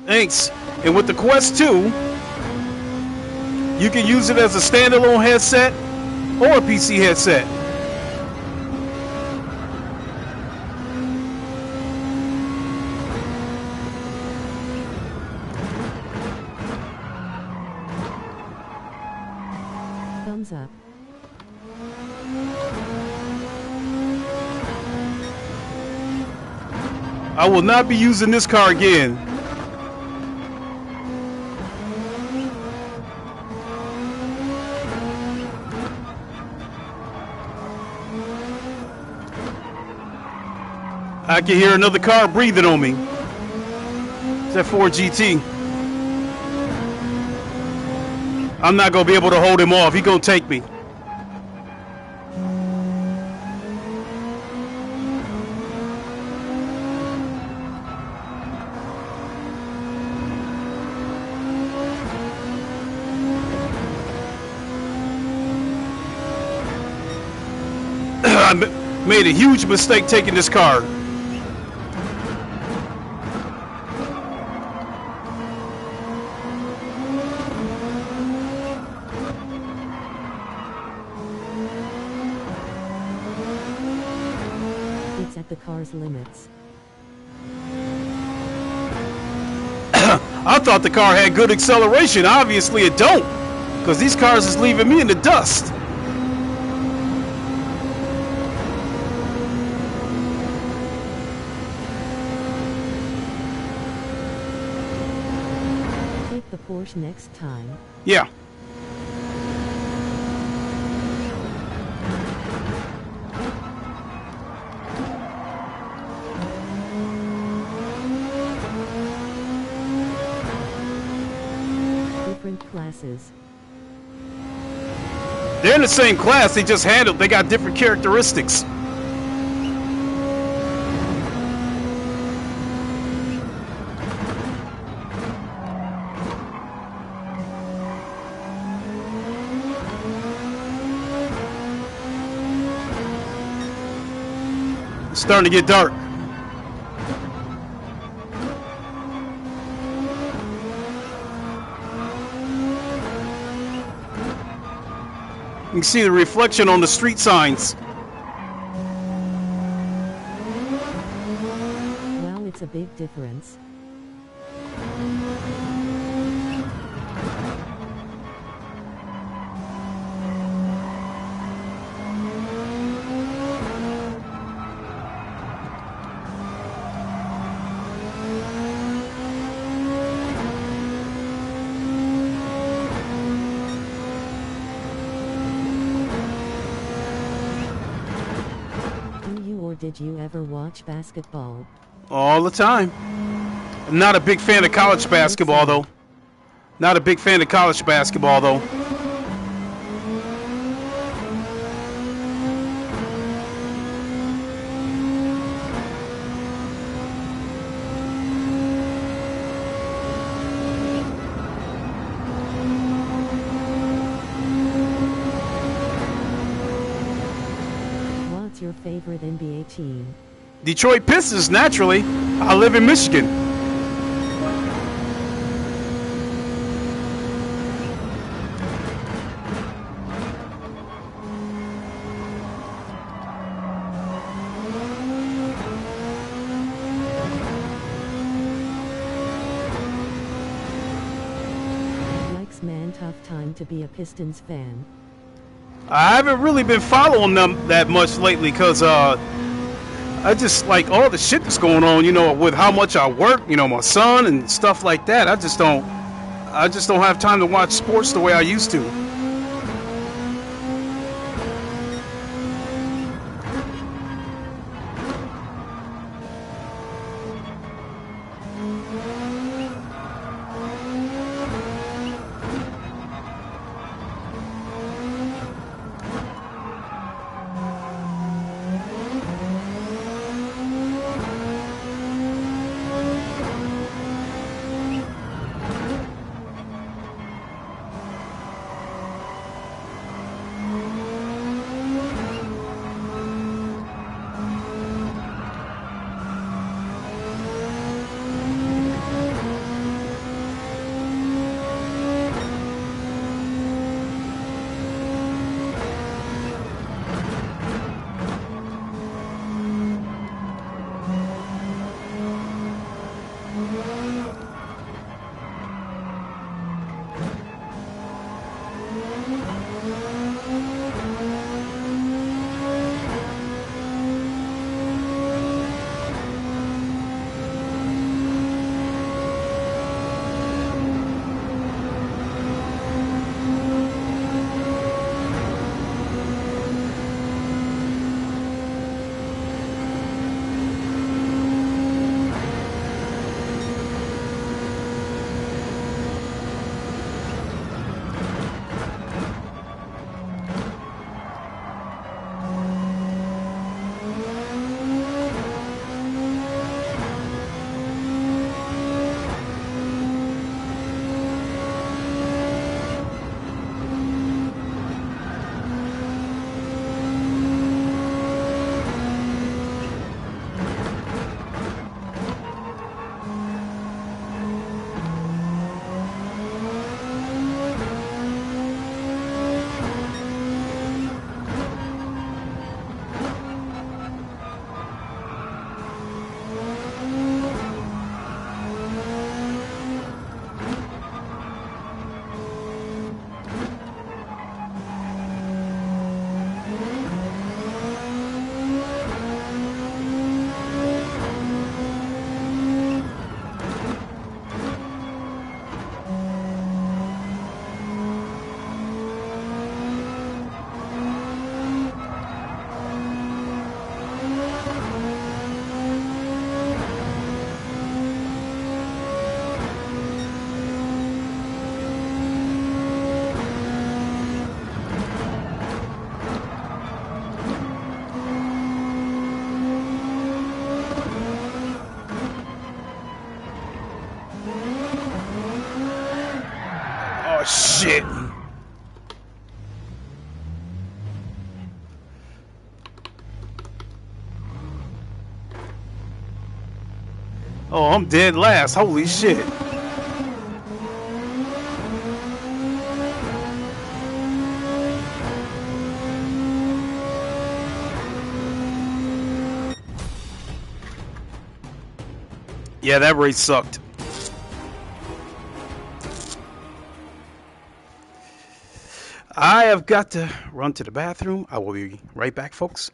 thanks. And with the Quest 2, you can use it as a standalone headset or a PC headset. Thumbs up. I will not be using this car again. I can hear another car breathing on me. It's that Ford GT. I'm not gonna be able to hold him off. He gonna take me. I made a huge mistake taking this car. It's at the car's limits. I thought the car had good acceleration. Obviously it don't, because these cars is leaving me in the dust. Take the Porsche next time. Yeah. Different classes. They're in the same class, they got different characteristics. It's starting to get dark. You can see the reflection on the street signs. Wow, it's a big difference. Or did you ever watch basketball? All the time. I'm not a big fan of college basketball, though. Not a big fan of college basketball, though. Your favorite NBA team? Detroit Pistons, naturally. I live in Michigan. Yikes, man, tough time to be a Pistons fan. I haven't really been following them that much lately because I just like all the shit that's going on, you know, with how much I work, you know, my son and stuff like that. I just don't have time to watch sports the way I used to. shit. Oh, I'm dead last. Holy shit. Yeah, that race sucked. I have got to run to the bathroom. I will be right back, folks.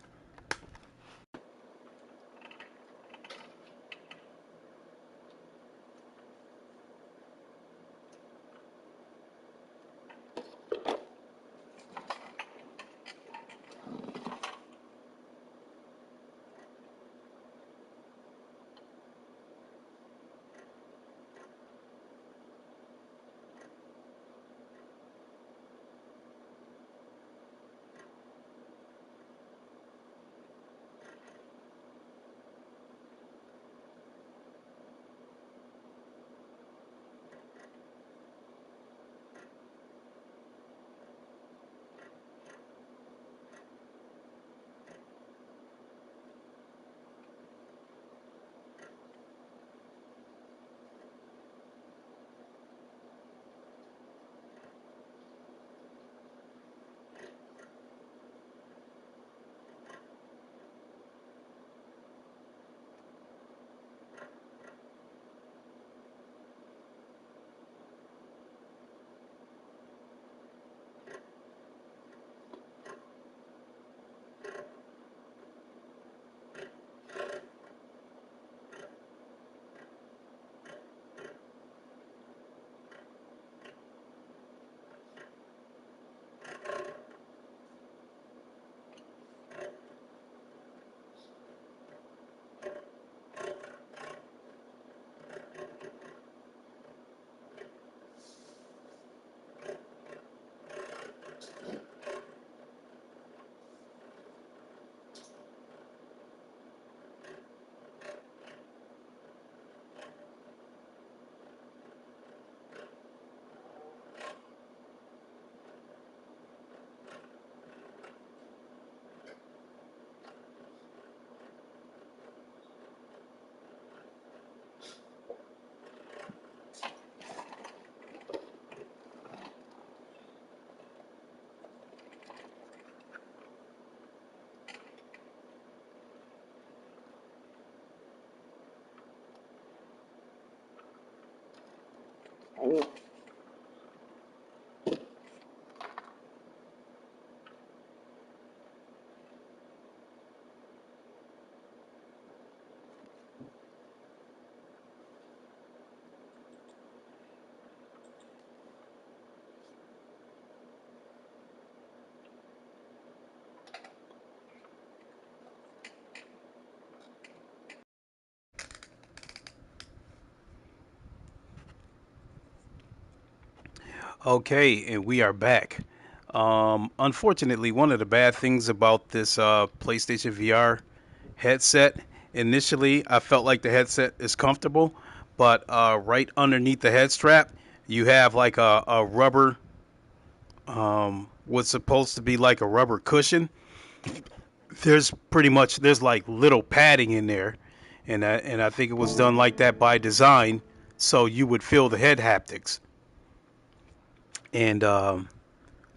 Okay, and we are back. Unfortunately, one of the bad things about this PlayStation VR headset, initially, I felt like the headset is comfortable, but right underneath the head strap, you have like a rubber, what's supposed to be like a rubber cushion. There's like little padding in there, and I think it was done like that by design, so you would feel the head haptics. And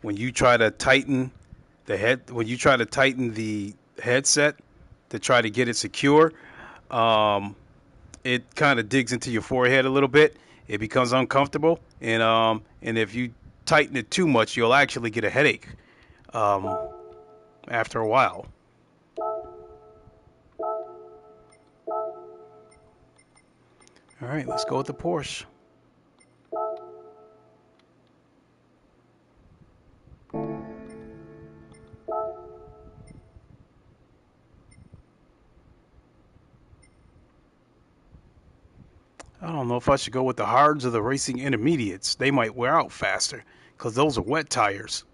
when you try to tighten when you try to tighten the headset to try to get it secure, um, it kind of digs into your forehead a little bit. It becomes uncomfortable, and if you tighten it too much, you'll actually get a headache um, after a while. All right, let's go with the Porsche. I don't know if I should go with the hards or the racing intermediates. They might wear out faster because those are wet tires.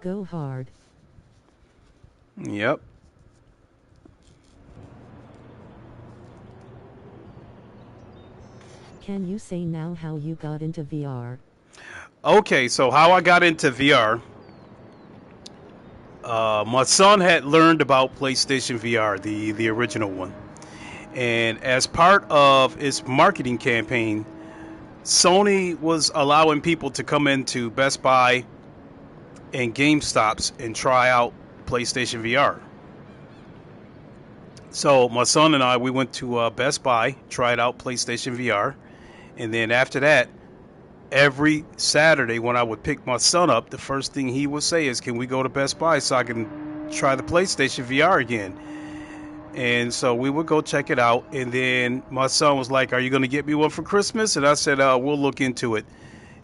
Go hard. Yep. Can you say now how you got into VR? Okay, so how I got into VR. My son had learned about PlayStation VR, the original one. And as part of its marketing campaign, Sony was allowing people to come into Best Buy and GameStops and try out PlayStation VR. So my son and I, we went to Best Buy, tried out PlayStation VR, and then after that, every Saturday when I would pick my son up, the first thing he would say is, "Can we go to Best Buy so I can try the PlayStation VR again?" And so we would go check it out, and then my son was like, "Are you going to get me one for Christmas?" And I said, "We'll look into it."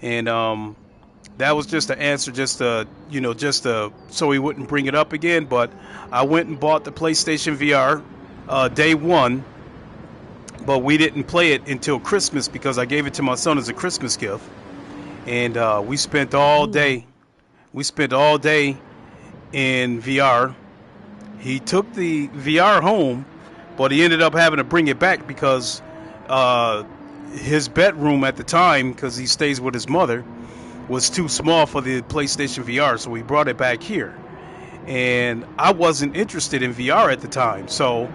And that was just the answer, just so he wouldn't bring it up again. But I went and bought the PlayStation VR day one, but we didn't play it until Christmas because I gave it to my son as a Christmas gift. And we spent all day. We spent all day in VR. He took the VR home, but he ended up having to bring it back because his bedroom at the time, because he stays with his mother, was too small for the PlayStation VR. So we brought it back here. And I wasn't interested in VR at the time. So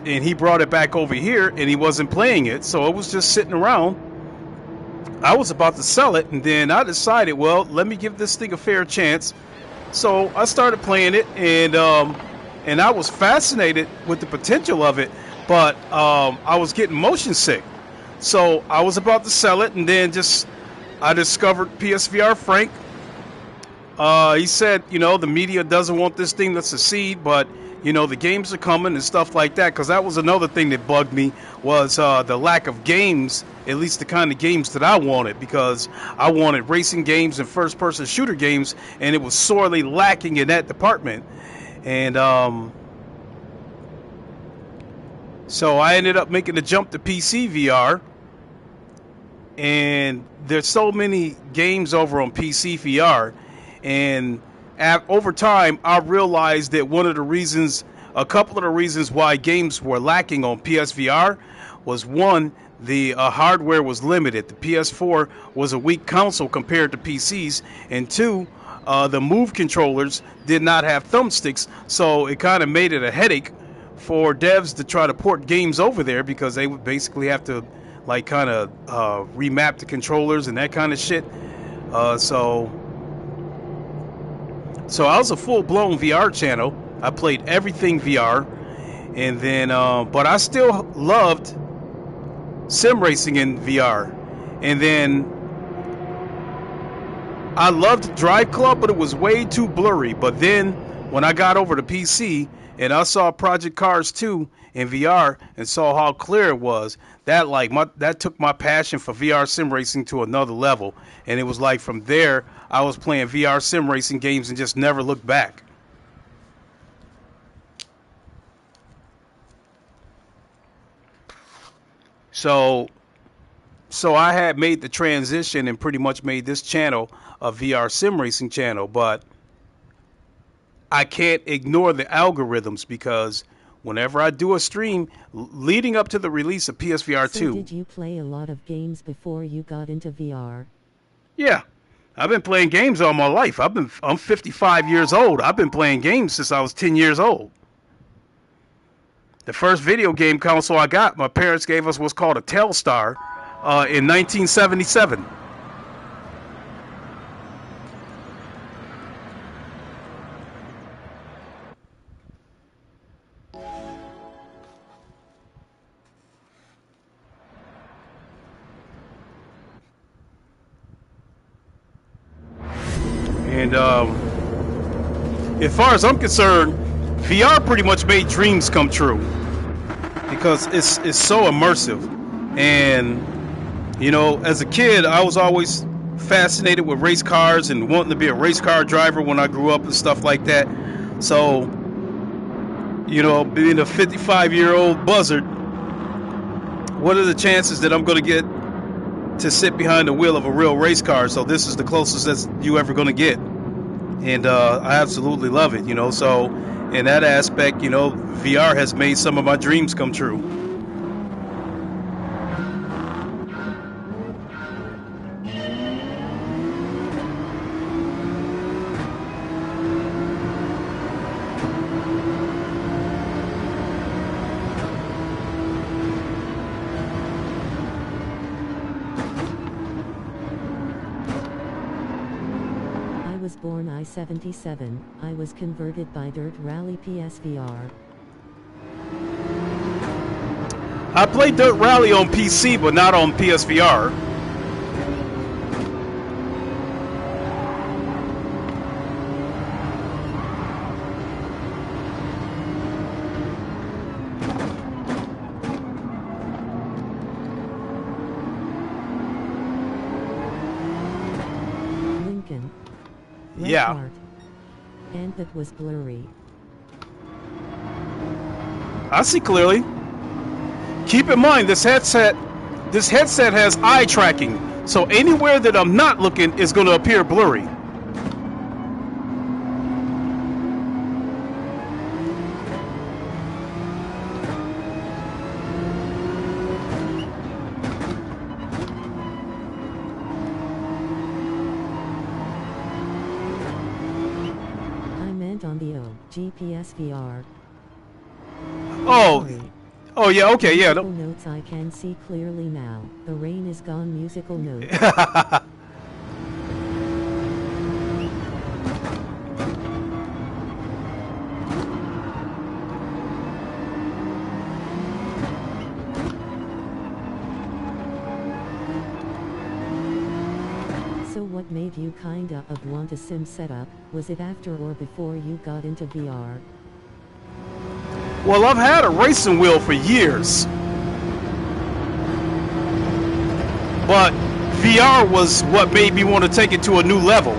and he brought it back over here and he wasn't playing it. So it was just sitting around. I was about to sell it, and then I decided, well, let me give this thing a fair chance. So I started playing it, and I was fascinated with the potential of it, but I was getting motion sick. So I was about to sell it, and then I discovered PSVR Frank. He said, the media doesn't want this thing to succeed, but the games are coming and stuff like that. Because that was another thing that bugged me was the lack of games, at least the kind of games that I wanted. Because I wanted racing games and first-person shooter games, and it was sorely lacking in that department. And so I ended up making the jump to PC VR. And there's so many games over on PC VR. And over time, I realized that a couple of the reasons why games were lacking on PSVR was, one, the hardware was limited. The PS4 was a weak console compared to PCs. And two, the Move controllers did not have thumbsticks. So it kind of made it a headache for devs to try to port games over there because they would basically have to remap the controllers and that kind of shit. So I was a full-blown VR channel. I played everything VR, and then but I still loved sim racing in VR. And then I loved Drive Club, but it was way too blurry. But then when I got over to PC and I saw Project Cars 2 in VR and saw how clear it was, that took my passion for VR sim racing to another level. And it was like from there I was playing VR sim racing games and just never looked back. So I had made the transition and pretty much made this channel a VR sim racing channel, but I can't ignore the algorithms because whenever I do a stream leading up to the release of PSVR 2. So did you play a lot of games before you got into VR? Yeah. I've been playing games all my life. I'm 55 years old. I've been playing games since I was 10 years old. The first video game console I got, my parents gave us what's called a Telstar in 1977. And as far as I'm concerned, VR pretty much made dreams come true because it's so immersive. And as a kid, I was always fascinated with race cars and wanting to be a race car driver when I grew up and stuff like that. So, being a 55-year-old buzzard, what are the chances that I'm going to get to sit behind the wheel of a real race car? So this is the closest that you ever going to get. and I absolutely love it. You know, so in that aspect, you know, VR has made some of my dreams come true. I was born I-77, I was converted by Dirt Rally PSVR. I played Dirt Rally on PC, but not on PSVR. Lincoln. Red Yeah. heart. And that was blurry. I see clearly. Keep in mind, this headset has eye tracking, so anywhere that I'm not looking is going to appear blurry. I meant on the GPS VR. Oh, Sorry. oh yeah, okay, yeah. Musical notes I can see clearly now. The rain is gone. Musical notes. So what made you kinda of want a sim setup? Was it after or before you got into VR? Well, I've had a racing wheel for years, but VR was what made me want to take it to a new level.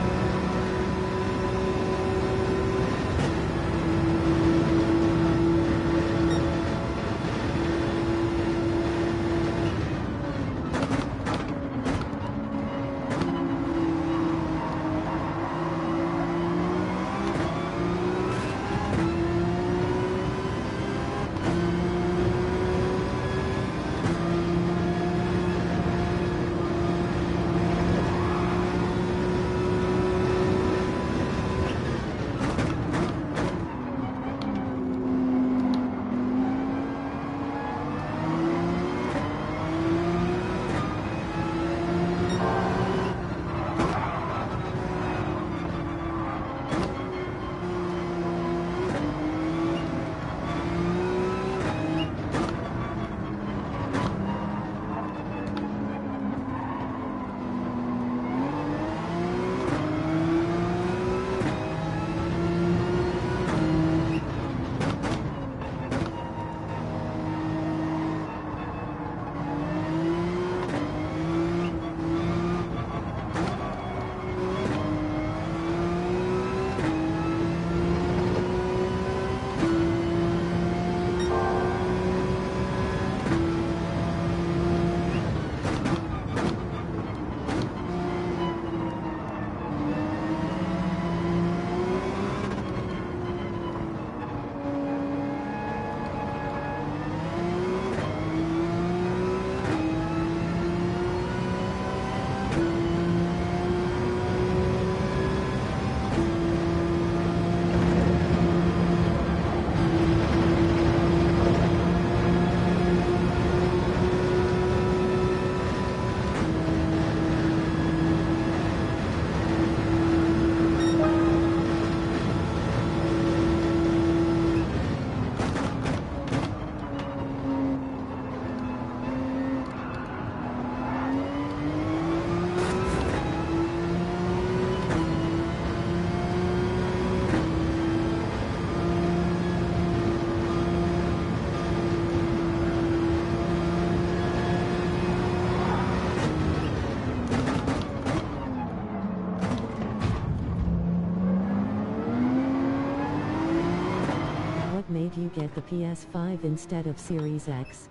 Made you get the PS5 instead of Series X?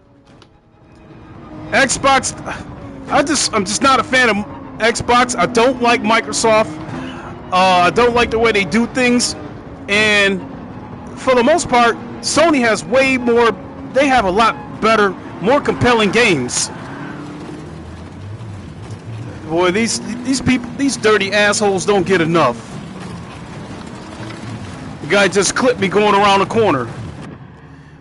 Xbox, I'm just not a fan of Xbox. I don't like Microsoft. I don't like the way they do things, and for the most part, Sony has way more. They have a lot better, more compelling games. Boy, these people, these dirty assholes don't get enough. The guy just clipped me going around the corner.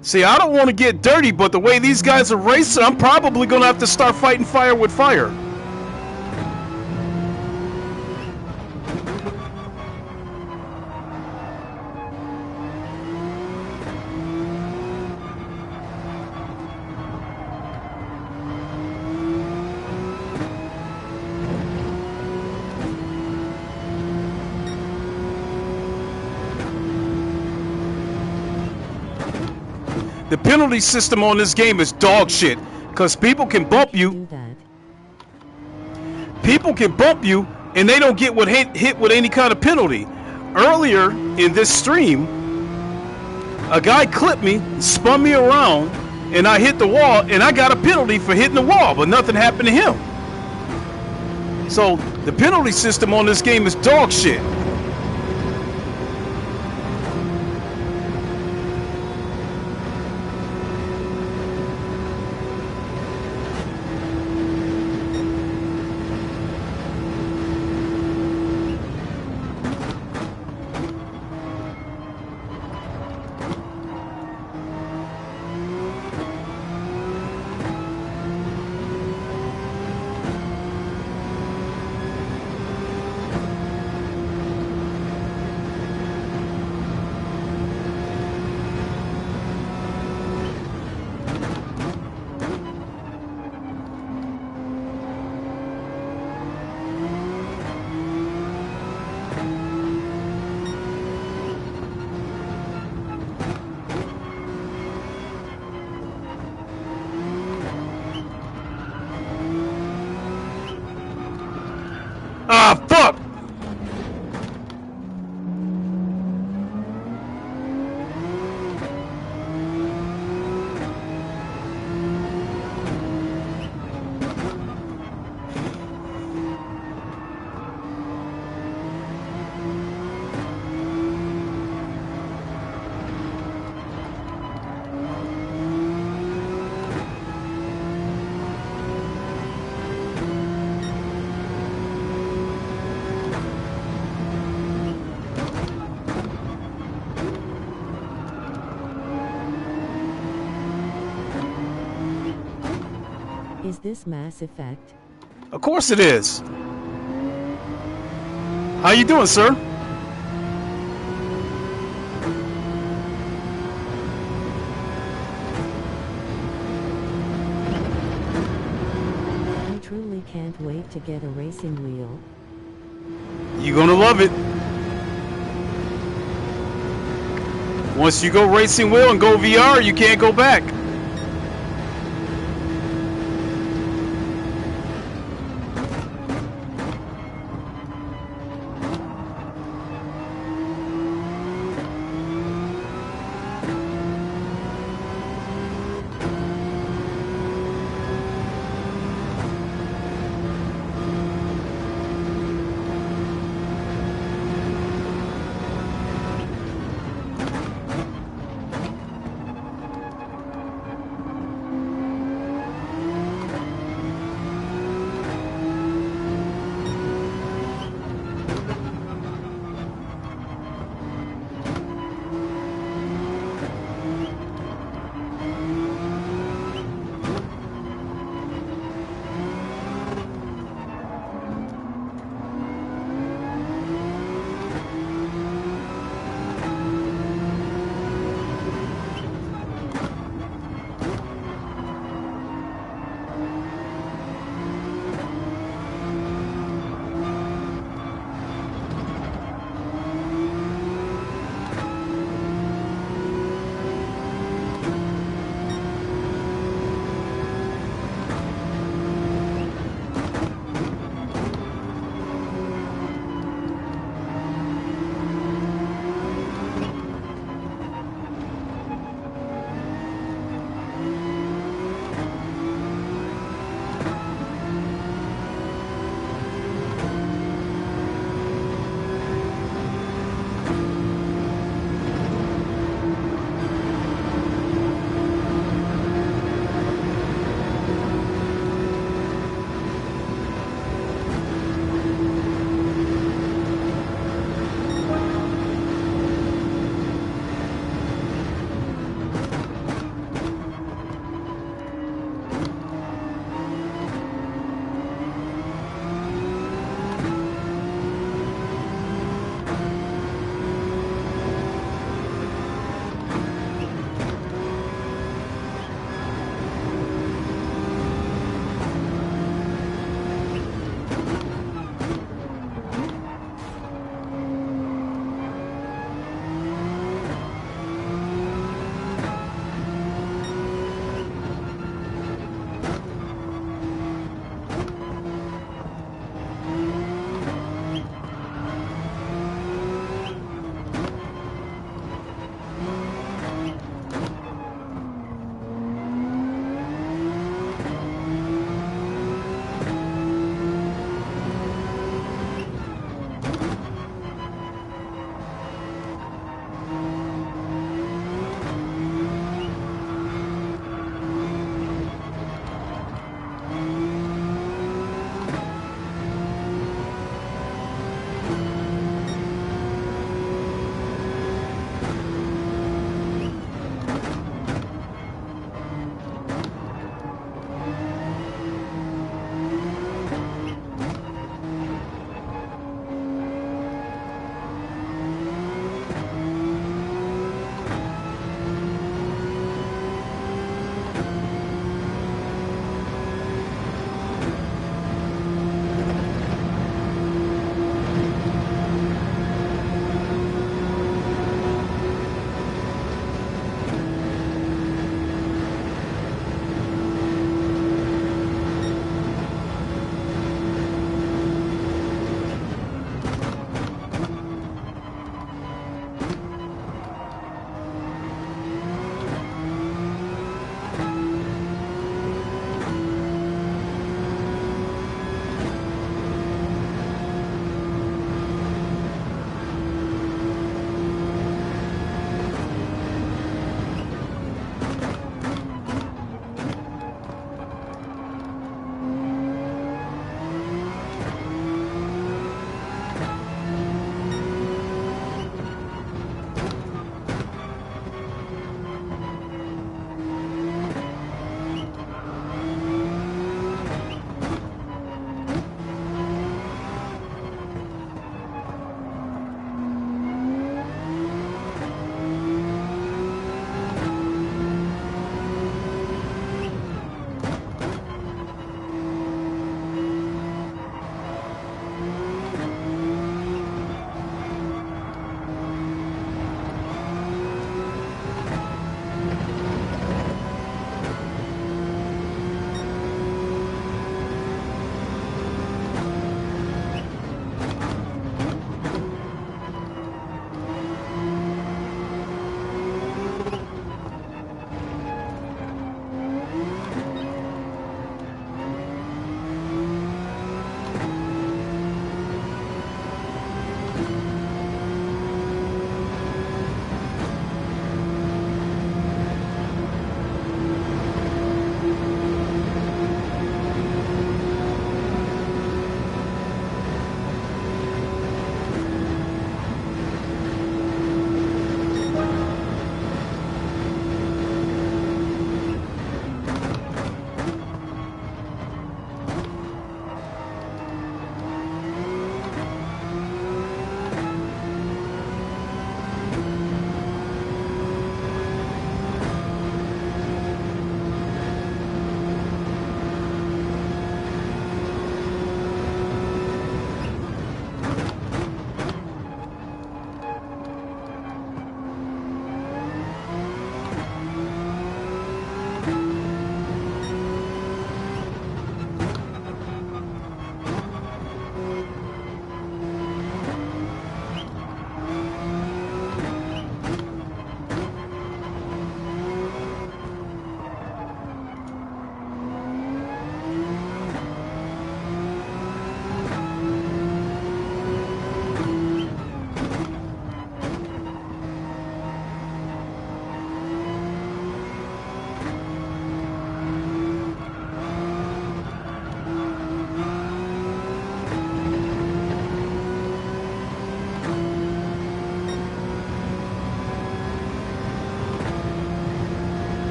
See, I don't want to get dirty, but the way these guys are racing, I'm probably going to have to start fighting fire with fire. The penalty system on this game is dog shit, because people can bump you. People can bump you, and they don't get hit with any kind of penalty. Earlier in this stream, a guy clipped me, spun me around, and I hit the wall, and I got a penalty for hitting the wall, but nothing happened to him. So the penalty system on this game is dog shit. Ah, fuck! Is this Mass Effect? Of course it is. How you doing, sir? I truly can't wait to get a racing wheel. You're gonna love it. Once you go racing wheel and go VR, you can't go back.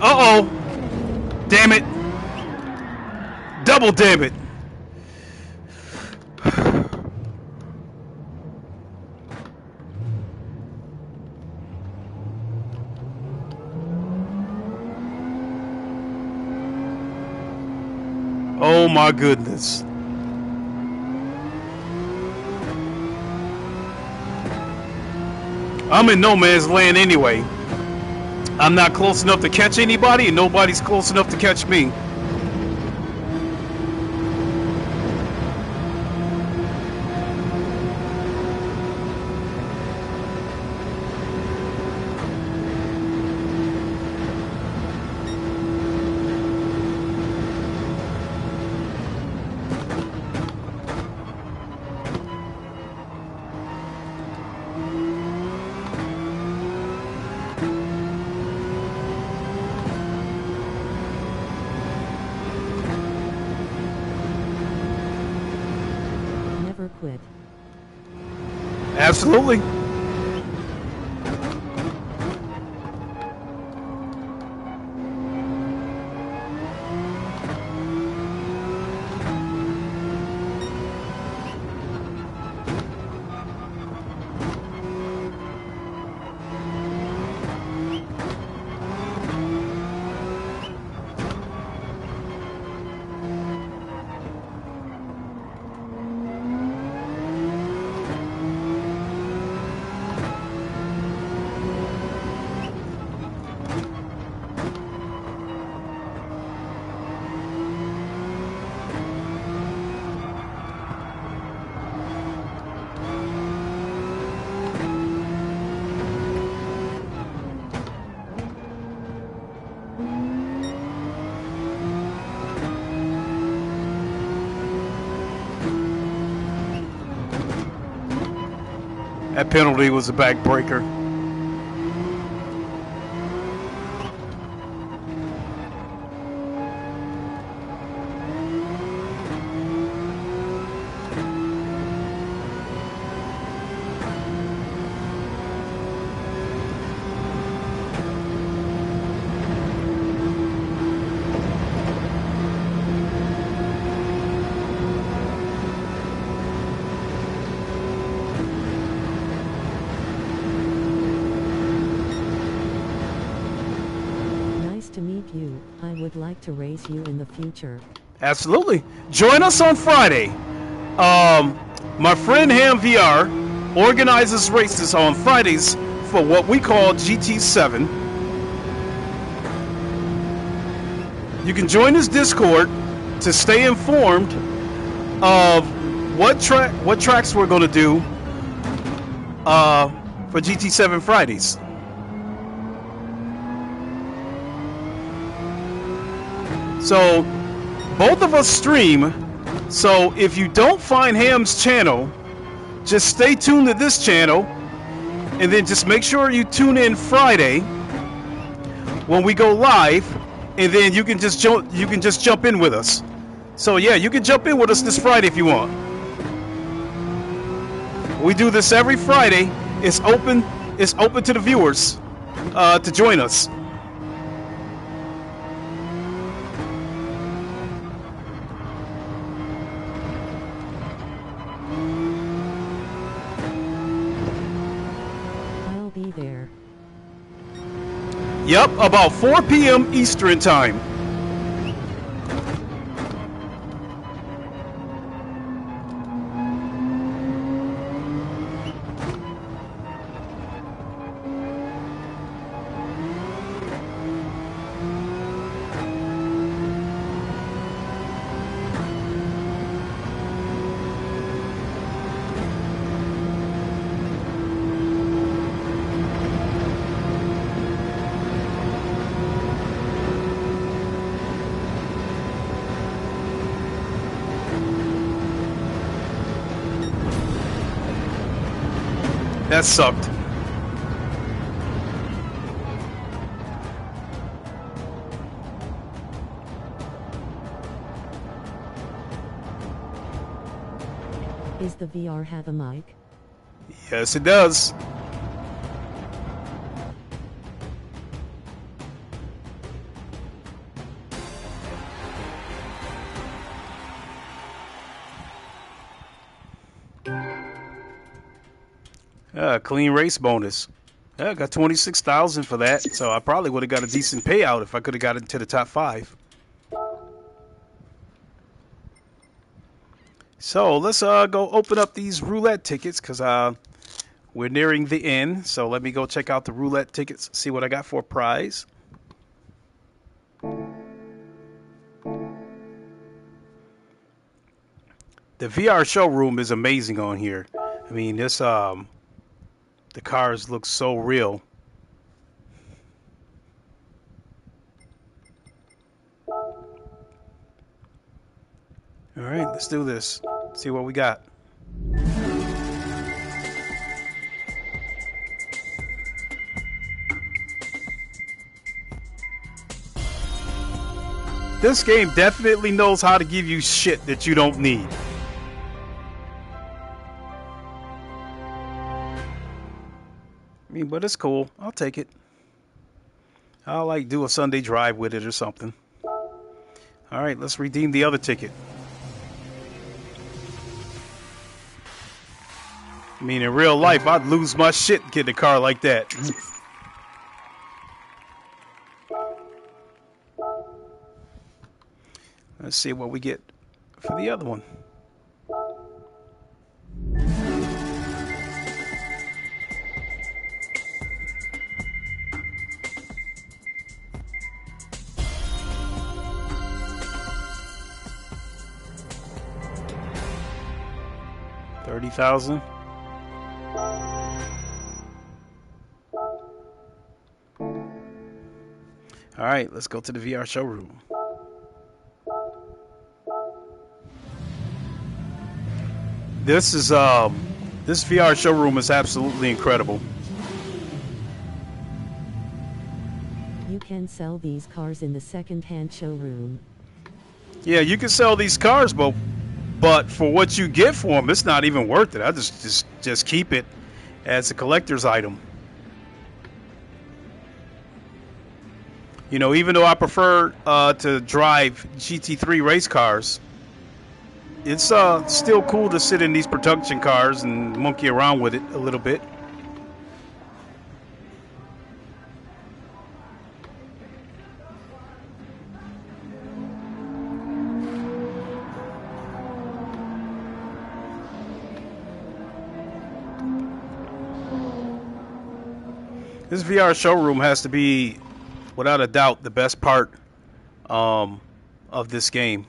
Uh-oh. Damn it. Double damn it. Oh my goodness. I'm in no man's land anyway. I'm not close enough to catch anybody, and nobody's close enough to catch me. Never quit. Absolutely. That penalty was a backbreaker. To meet you, I would like to race you in the future. Absolutely. Join us on Friday. My friend Ham VR organizes races on Fridays for what we call GT7. You can join his Discord to stay informed of what tracks we're going to do for GT7 Fridays. So both of us stream, so if you don't find Ham's channel, just stay tuned to this channel, and then just make sure you tune in Friday when we go live, and then you can just jump in with us. So yeah, you can jump in with us this Friday if you want. We do this every Friday. It's open to the viewers to join us. Be there. Yep, about 4 p.m. Eastern time. That sucked. Is the VR have a mic? Yes, it does. Clean race bonus. Yeah, I got 26,000 for that, so I probably would have got a decent payout if I could have got into the top 5. So let's go open up these roulette tickets because we're nearing the end. So let me go check out the roulette tickets, see what I got for a prize. The VR showroom is amazing on here. I mean, this the cars look so real. All right, let's do this. See what we got. This game definitely knows how to give you shit that you don't need. I mean, but it's cool. I'll take it. I'll like do a Sunday drive with it or something. All right, let's redeem the other ticket. I mean, in real life, I'd lose my shit getting a car like that. Let's see what we get for the other one. $30,000. All right, let's go to the VR showroom. This VR showroom is absolutely incredible. You can sell these cars in the second-hand showroom. Yeah, you can sell these cars, but for what you get for them, it's not even worth it. I just keep it as a collector's item. You know, even though I prefer to drive GT3 race cars, it's still cool to sit in these production cars and monkey around with it a little bit. This VR showroom has to be, without a doubt, the best part of this game.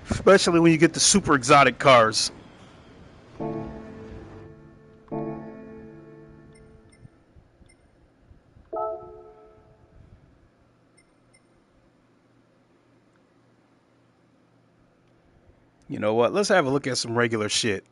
Especially when you get the super exotic cars. You know what? Let's have a look at some regular shit.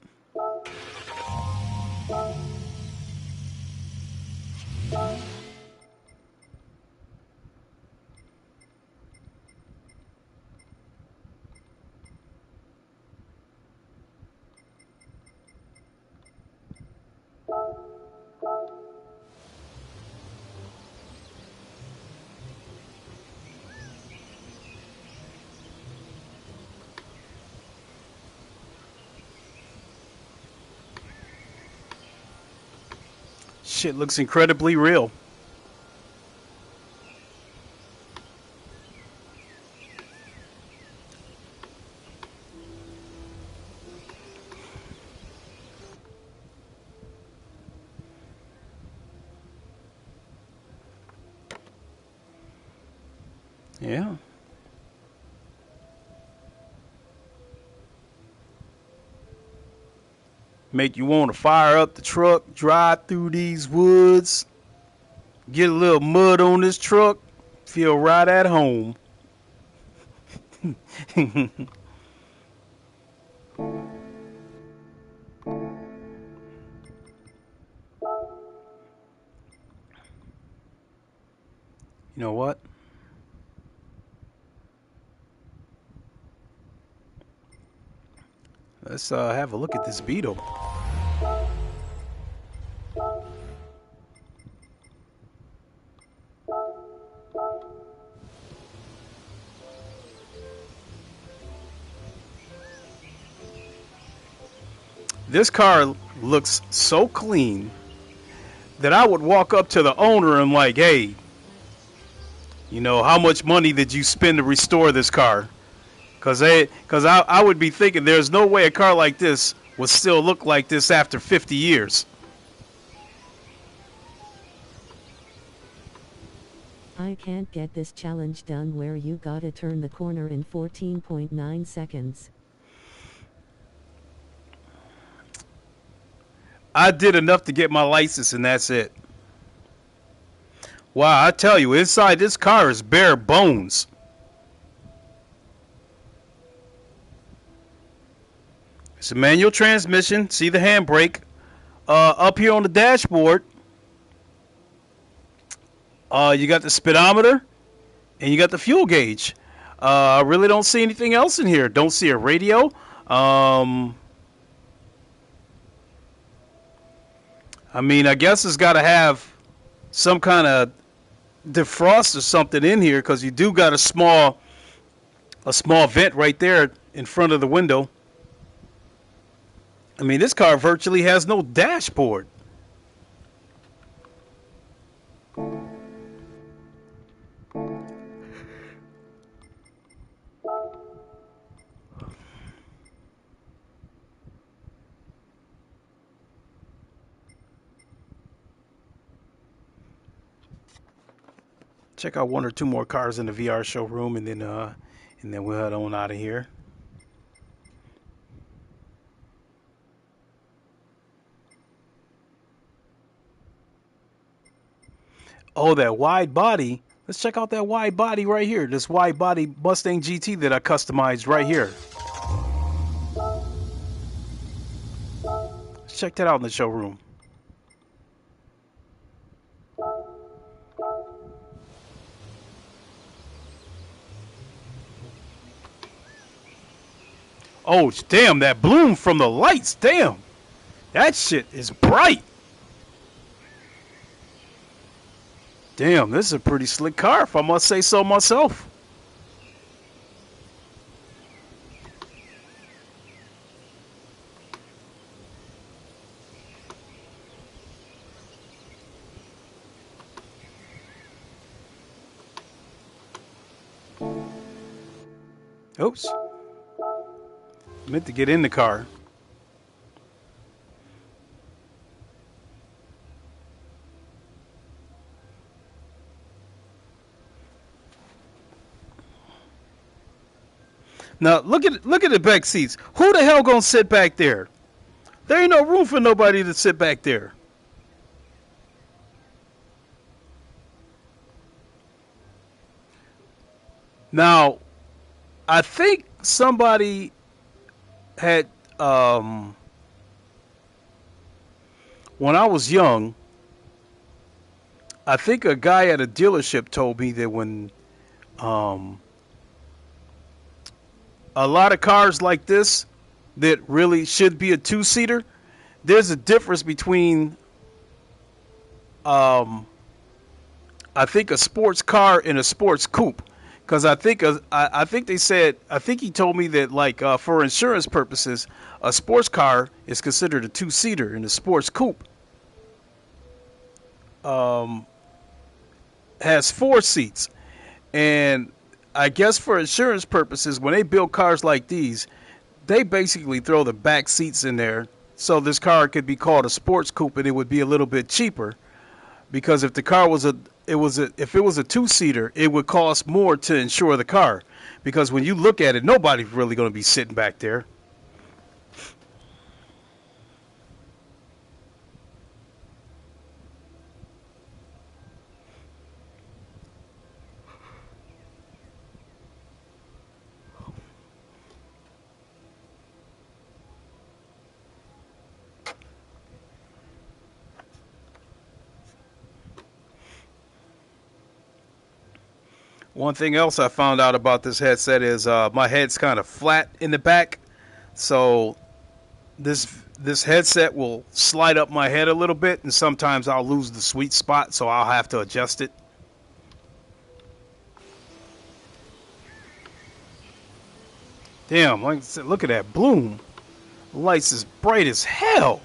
Shit looks incredibly real. Yeah. Make you want to fire up the truck, drive through these woods, get a little mud on this truck, feel right at home. You know what? Let's have a look at this Beetle. This car looks so clean that I would walk up to the owner and like, hey, you know, how much money did you spend to restore this car? Because I would be thinking there's no way a car like this would still look like this after 50 years. I can't get this challenge done where you gotta turn the corner in 14.9 seconds. I did enough to get my license and that's it. Wow, I tell you, inside this car is bare bones. It's a manual transmission. See the handbrake. Up here on the dashboard, you got the speedometer and you got the fuel gauge. I really don't see anything else in here. Don't see a radio. I mean, I guess it's got to have some kind of defrost or something in here because you do got a small vent right there in front of the window. I mean, this car virtually has no dashboard. Check out one or two more cars in the VR showroom, and then we'll head on out of here. Oh, that wide body. Let's check out that wide body right here. This wide body Mustang GT that I customized right here. Let's check that out in the showroom. Oh, damn, that bloom from the lights. Damn. That shit is bright. Damn, this is a pretty slick car, if I must say so myself. Oops. Meant to get in the car. Now look at the back seats. Who the hell gonna sit back there? There ain't no room for nobody to sit back there. Now, I think somebody had when I was young, I think a guy at a dealership told me that when a lot of cars like this that really should be a two-seater, there's a difference between I think a sports car and a sports coupe. Because I think they said, I think he told me that like for insurance purposes, a sports car is considered a two-seater, and a sports coupe has 4 seats. And I guess for insurance purposes, when they build cars like these, they basically throw the back seats in there, so this car could be called a sports coupe, and it would be a little bit cheaper. Because if the car was if it was a two-seater, it would cost more to insure the car. Because when you look at it, nobody's really going to be sitting back there. One thing else I found out about this headset is my head's kind of flat in the back, so this headset will slide up my head a little bit, and sometimes I'll lose the sweet spot, so I'll have to adjust it. Damn, like I said, look at that bloom. Lights is bright as hell.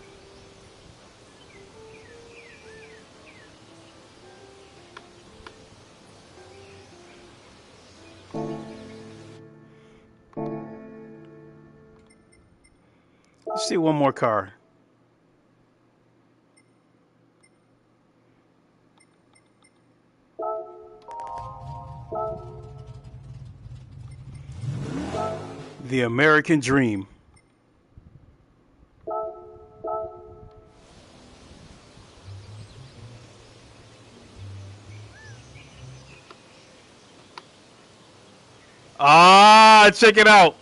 Let's see one more car. The American Dream. Ah, check it out.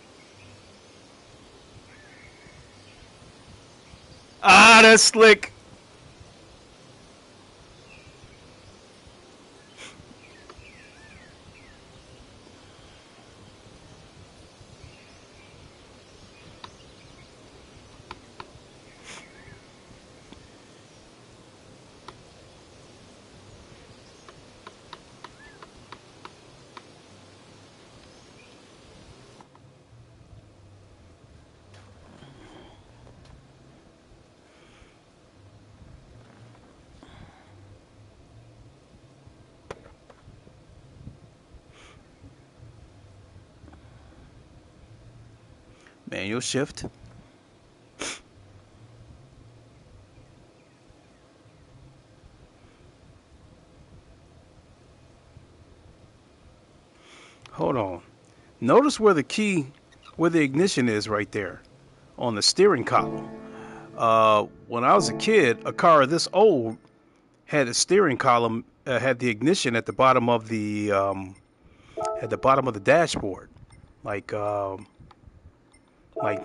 Ah, that's slick. Manual shift. Hold on. Notice where the ignition is right there on the steering column. When I was a kid, a car this old had a steering column, had the ignition at the bottom of the dashboard, like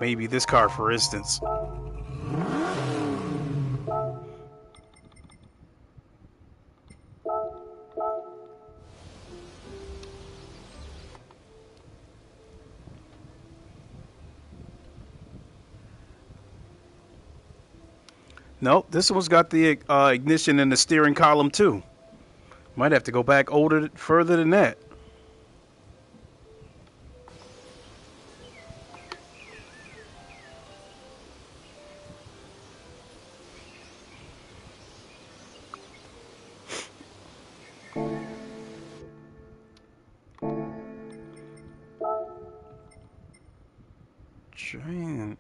maybe this car, for instance. No, this one's got the ignition in the steering column too. Might have to go back further than that. Train,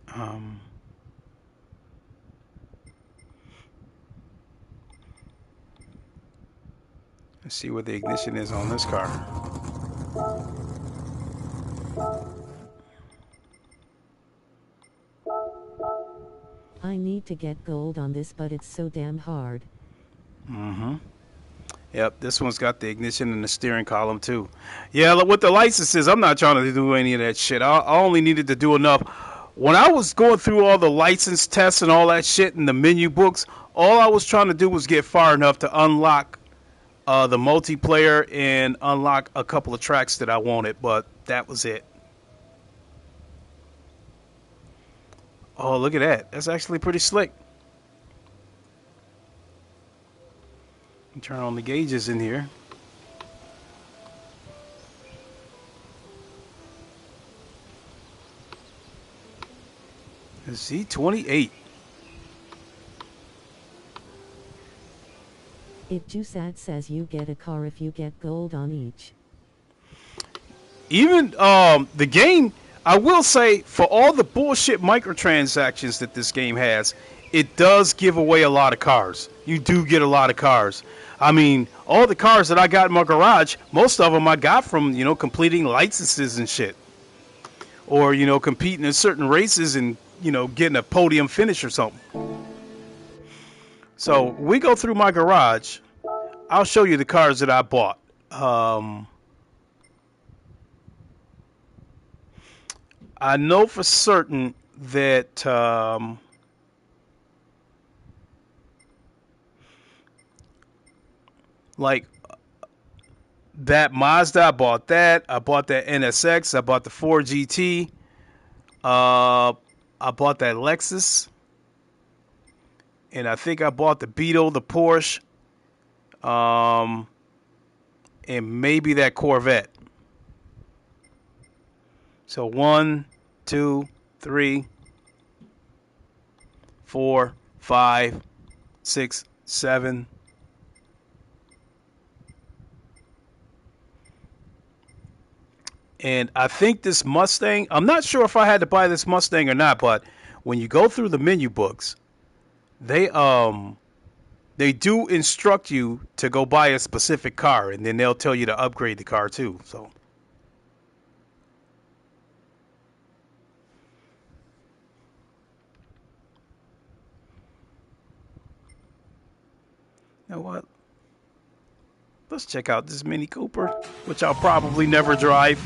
let's see what the ignition is on this car. I need to get gold on this, but it's so damn hard. Mm-hmm. Yep, this one's got the ignition in the steering column too. Yeah, with the licenses, I'm not trying to do any of that shit. I only needed to do enough. When I was going through all the license tests and all that shit in the menu books, all I was trying to do was get far enough to unlock the multiplayer and unlock a couple of tracks that I wanted, but that was it. Oh, look at that. That's actually pretty slick. Turn on the gauges in here. Z28. It JuSat says you get a car if you get gold on each. Even the game, I will say, for all the bullshit microtransactions that this game has, it does give away a lot of cars. You do get a lot of cars. I mean, all the cars that I got in my garage, most of them I got from, completing licenses and shit. Or, competing in certain races and, getting a podium finish or something. So, we go through my garage. I'll show you the cars that I bought. I know for certain that like that Mazda, I bought that. I bought that NSX. I bought the Ford GT. I bought that Lexus. And I think I bought the Beetle, the Porsche. And maybe that Corvette. So 1, 2, 3, 4, 5, 6, 7. And I think this Mustang, I'm not sure if I had to buy this Mustang or not, but when you go through the menu books, they do instruct you to go buy a specific car, and then they'll tell you to upgrade the car too. So you know what? Let's check out this Mini Cooper, which I'll probably never drive.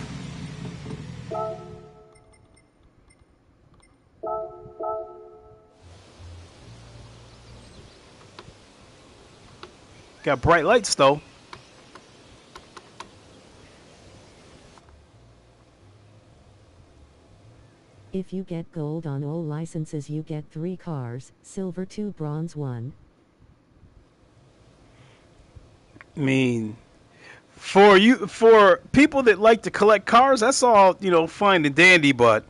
Got bright lights though. If you get gold on all licenses, you get 3 cars, silver 2, bronze 1. I mean, for people that like to collect cars, that's all, you know, fine and dandy, but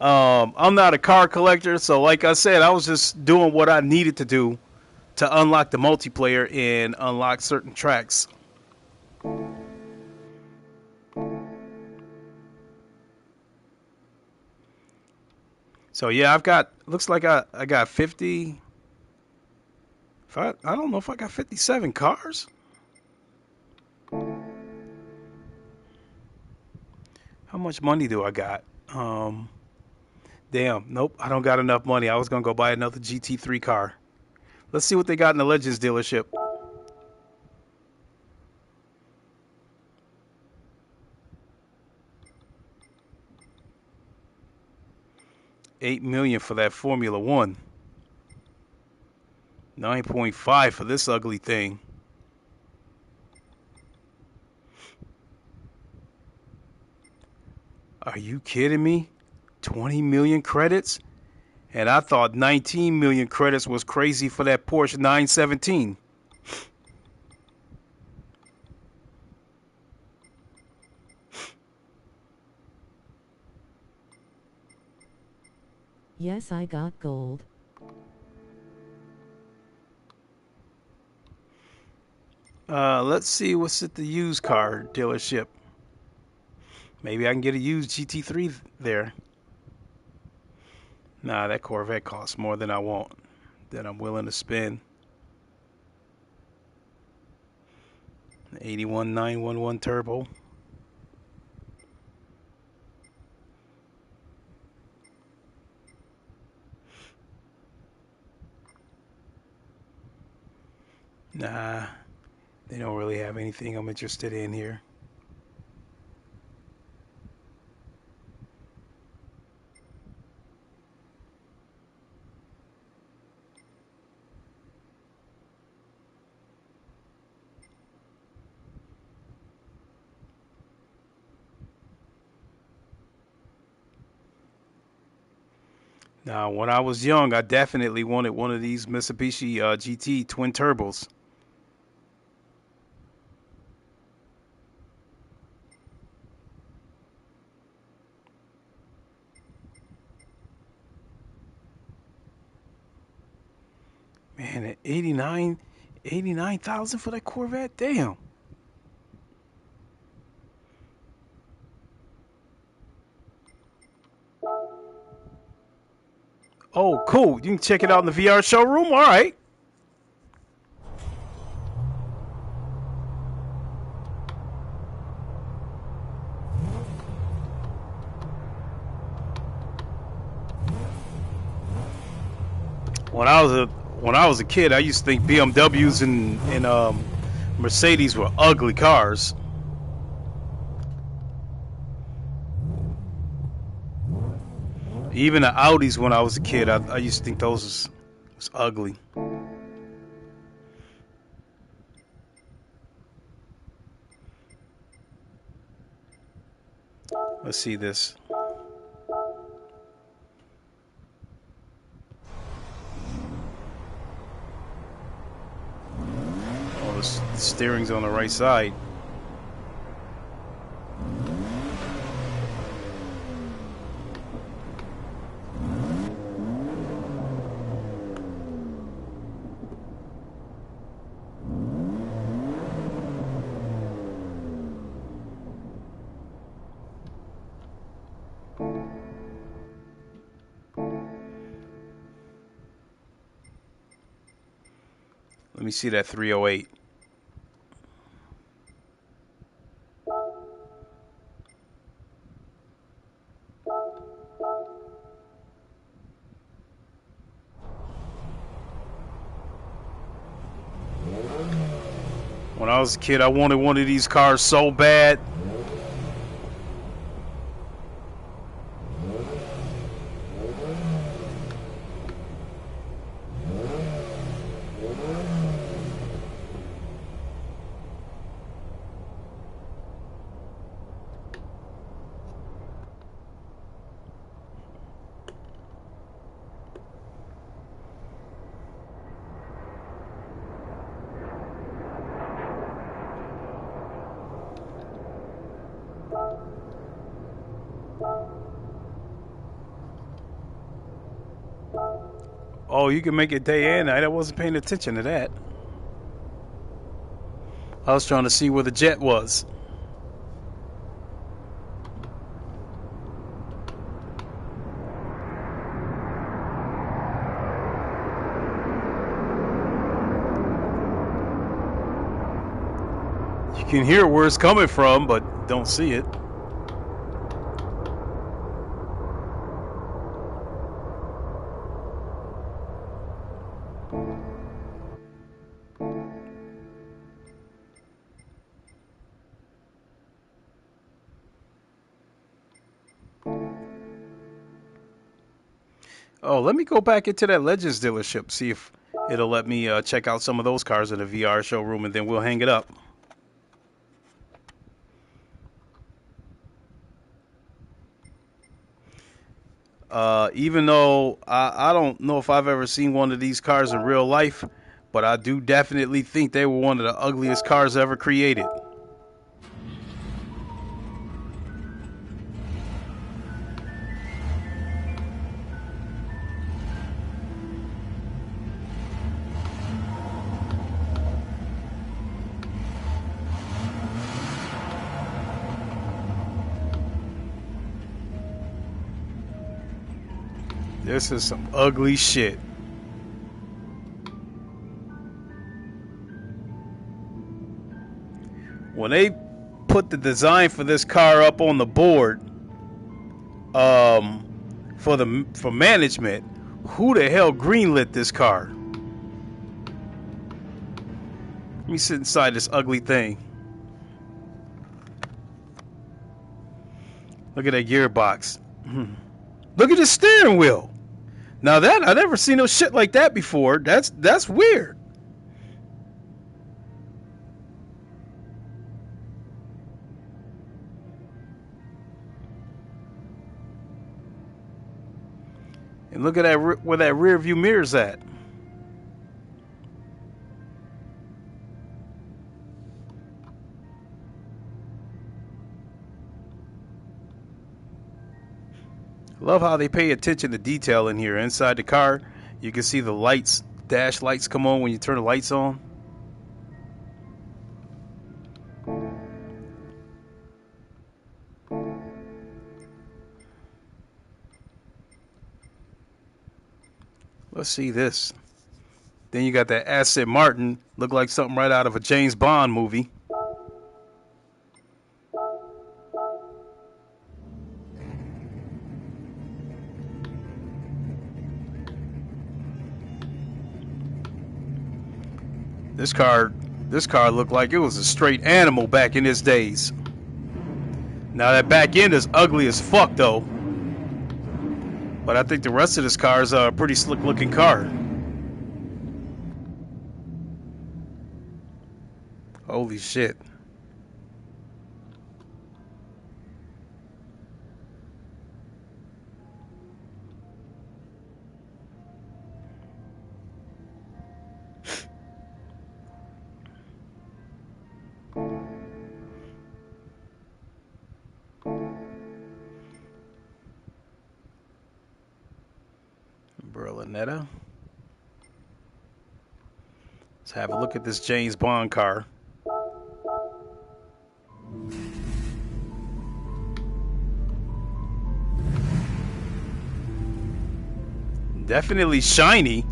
I'm not a car collector, so like I said, I was just doing what I needed to do to unlock the multiplayer and unlock certain tracks. So yeah, I've got, looks like I got 50. I don't know if I got 57 cars. How much money do I got? Damn, nope, I don't got enough money. I was gonna go buy another GT3 car. Let's see what they got in the Legends dealership. $8 million for that Formula One. 9.5 for this ugly thing. Are you kidding me? 20 million credits? And I thought 19 million credits was crazy for that Porsche 917. Yes, I got gold. Let's see what's at the used car dealership. Maybe I can get a used GT3 there. Nah, that Corvette costs more than I want, that I'm willing to spend. 81911 turbo. Nah, they don't really have anything I'm interested in here. Now, when I was young, I definitely wanted one of these Mitsubishi GT twin turbos. Man, at 89,000 for that Corvette? Damn. Oh, cool. You can check it out in the VR showroom? All right. When I was a kid, I used to think BMWs and Mercedes were ugly cars. Even the Audis when I was a kid, I used to think those was ugly. Let's see this. Oh, the steering's on the right side. Let me see that 308. When I was a kid, I wanted one of these cars so bad. Oh, you can make it day and night. I wasn't paying attention to that. I was trying to see where the jet was. You can hear where it's coming from, but don't see it. Oh, let me go back into that Legends dealership, see if it'll let me check out some of those cars in the VR showroom, and then we'll hang it up. Even though I don't know if I've ever seen one of these cars in real life, but I do definitely think they were one of the ugliest cars ever created. This is some ugly shit. When they put the design for this car up on the board, for management, who the hell greenlit this car? Let me sit inside this ugly thing. Look at that gearbox. Look at the steering wheel. Now that I never seen no shit like that before. That's weird. And look at that where that rear view mirror's at. Love how they pay attention to detail in here. Inside the car, you can see the lights, dash lights come on when you turn the lights on. Let's see this. Then you got that Aston Martin, look like something right out of a James Bond movie. This car looked like it was a straight animal back in its days. Now that back end is ugly as fuck though. But I think the rest of this car is a pretty slick looking car. Holy shit. Berlinetta. Let's have a look at this James Bond car. Definitely shiny.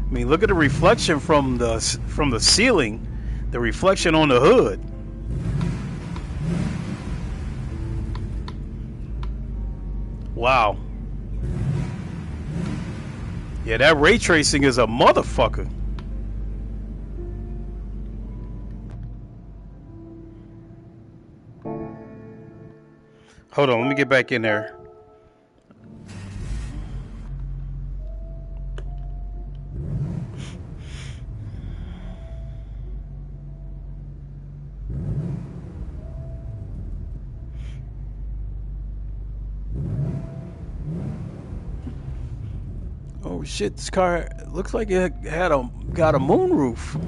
I mean, look at the reflection from the ceiling, the reflection on the hood. Wow. Yeah, that ray tracing is a motherfucker. Hold on, let me get back in there. Oh shit, this car looks like it got a moonroof.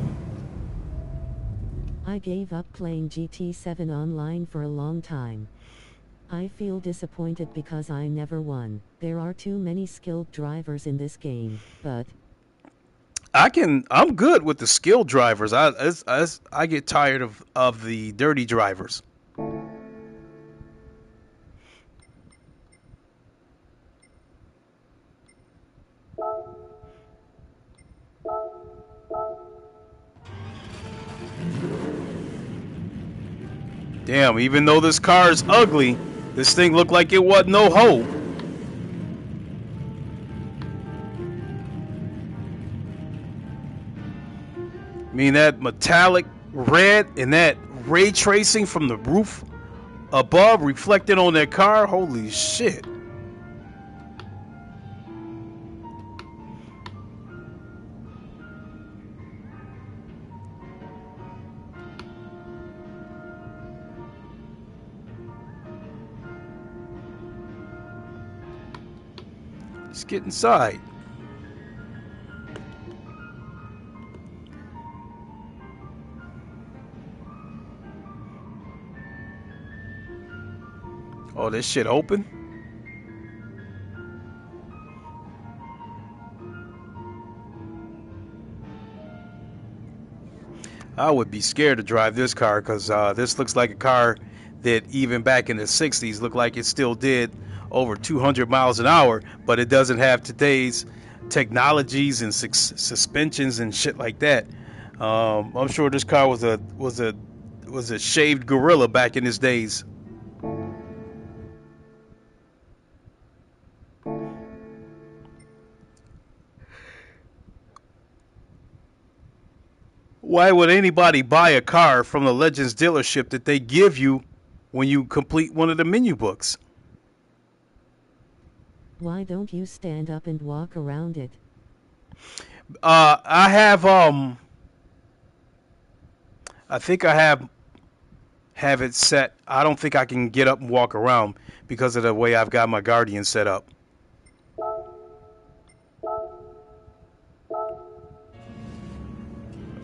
I gave up playing GT7 online for a long time. I feel disappointed because I never won. There are too many skilled drivers in this game, but I'm good with the skilled drivers. I get tired of the dirty drivers. Damn, even though this car is ugly, this thing looked like it wasn't no hoe. I mean, that metallic red and that ray tracing from the roof above reflecting on that car, holy shit. Let's get inside. Oh, this shit open? I would be scared to drive this car because this looks like a car that even back in the 60s looked like it still did over 200 miles an hour, but it doesn't have today's technologies and suspensions and shit like that. I'm sure this car was a shaved gorilla back in his days. Why would anybody buy a car from the Legends dealership that they give you when you complete one of the menu books? why don't you stand up and walk around it? I think I have it set. I don't think I can get up and walk around because of the way I've got my Guardian set up.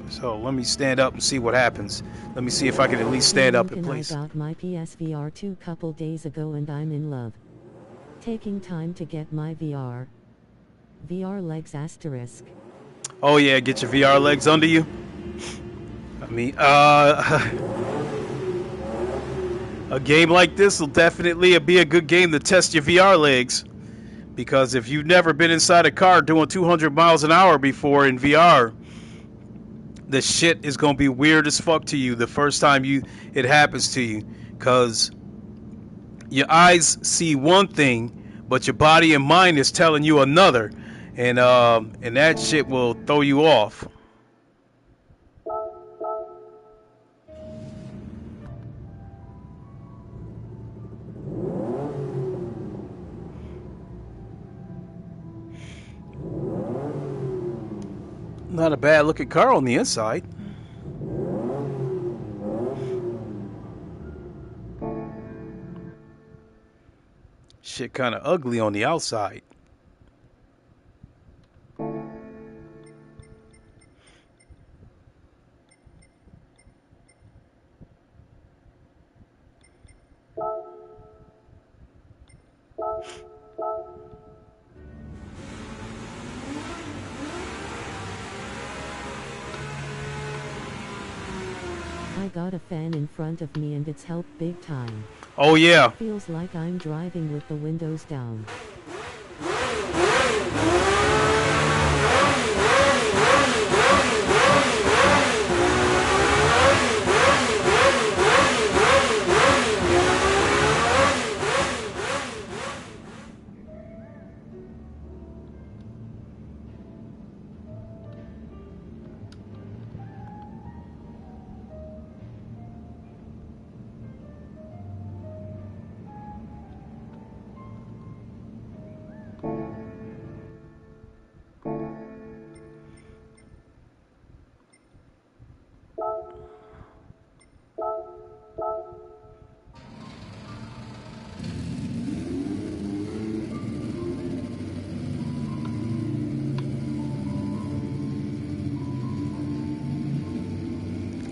So let me stand up and see what happens. Let me see if I can at least stand up in place. I got my PSVR 2 couple days ago and I'm in love. Taking time to get my VR legs asterisk. Oh yeah, get your VR legs under you. I mean, a game like this will definitely be a good game to test your VR legs. Because if you've never been inside a car doing 200 miles an hour before in VR, the shit is going to be weird as fuck to you the first time it happens to you. Because your eyes see one thing, but your body and mind is telling you another. And that shit will throw you off. Not a bad looking car on the inside. Shit kind of ugly on the outside. I got a fan in front of me and it's helped big time. Oh yeah. Feels like I'm driving with the windows down.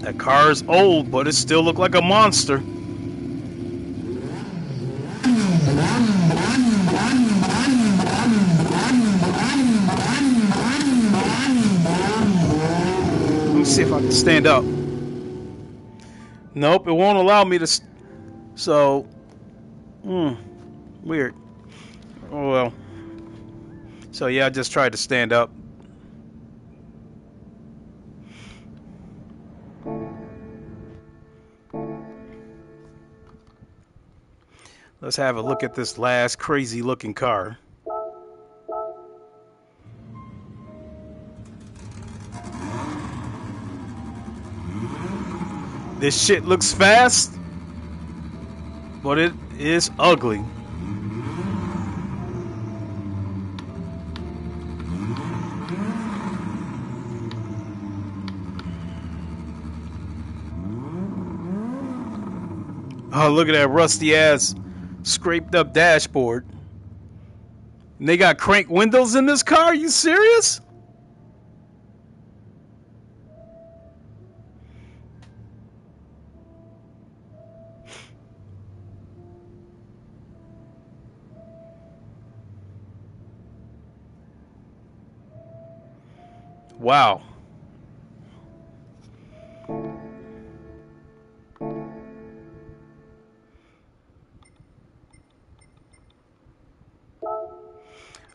That car's old, but it still look like a monster. Let me see if I can stand up. Nope, it won't allow me to. So, weird. Oh well. So yeah, I just tried to stand up. Let's have a look at this last crazy looking car. This shit looks fast, but it is ugly. Oh, look at that rusty ass scraped up dashboard. And they got crank windows in this car? Are you serious? Wow.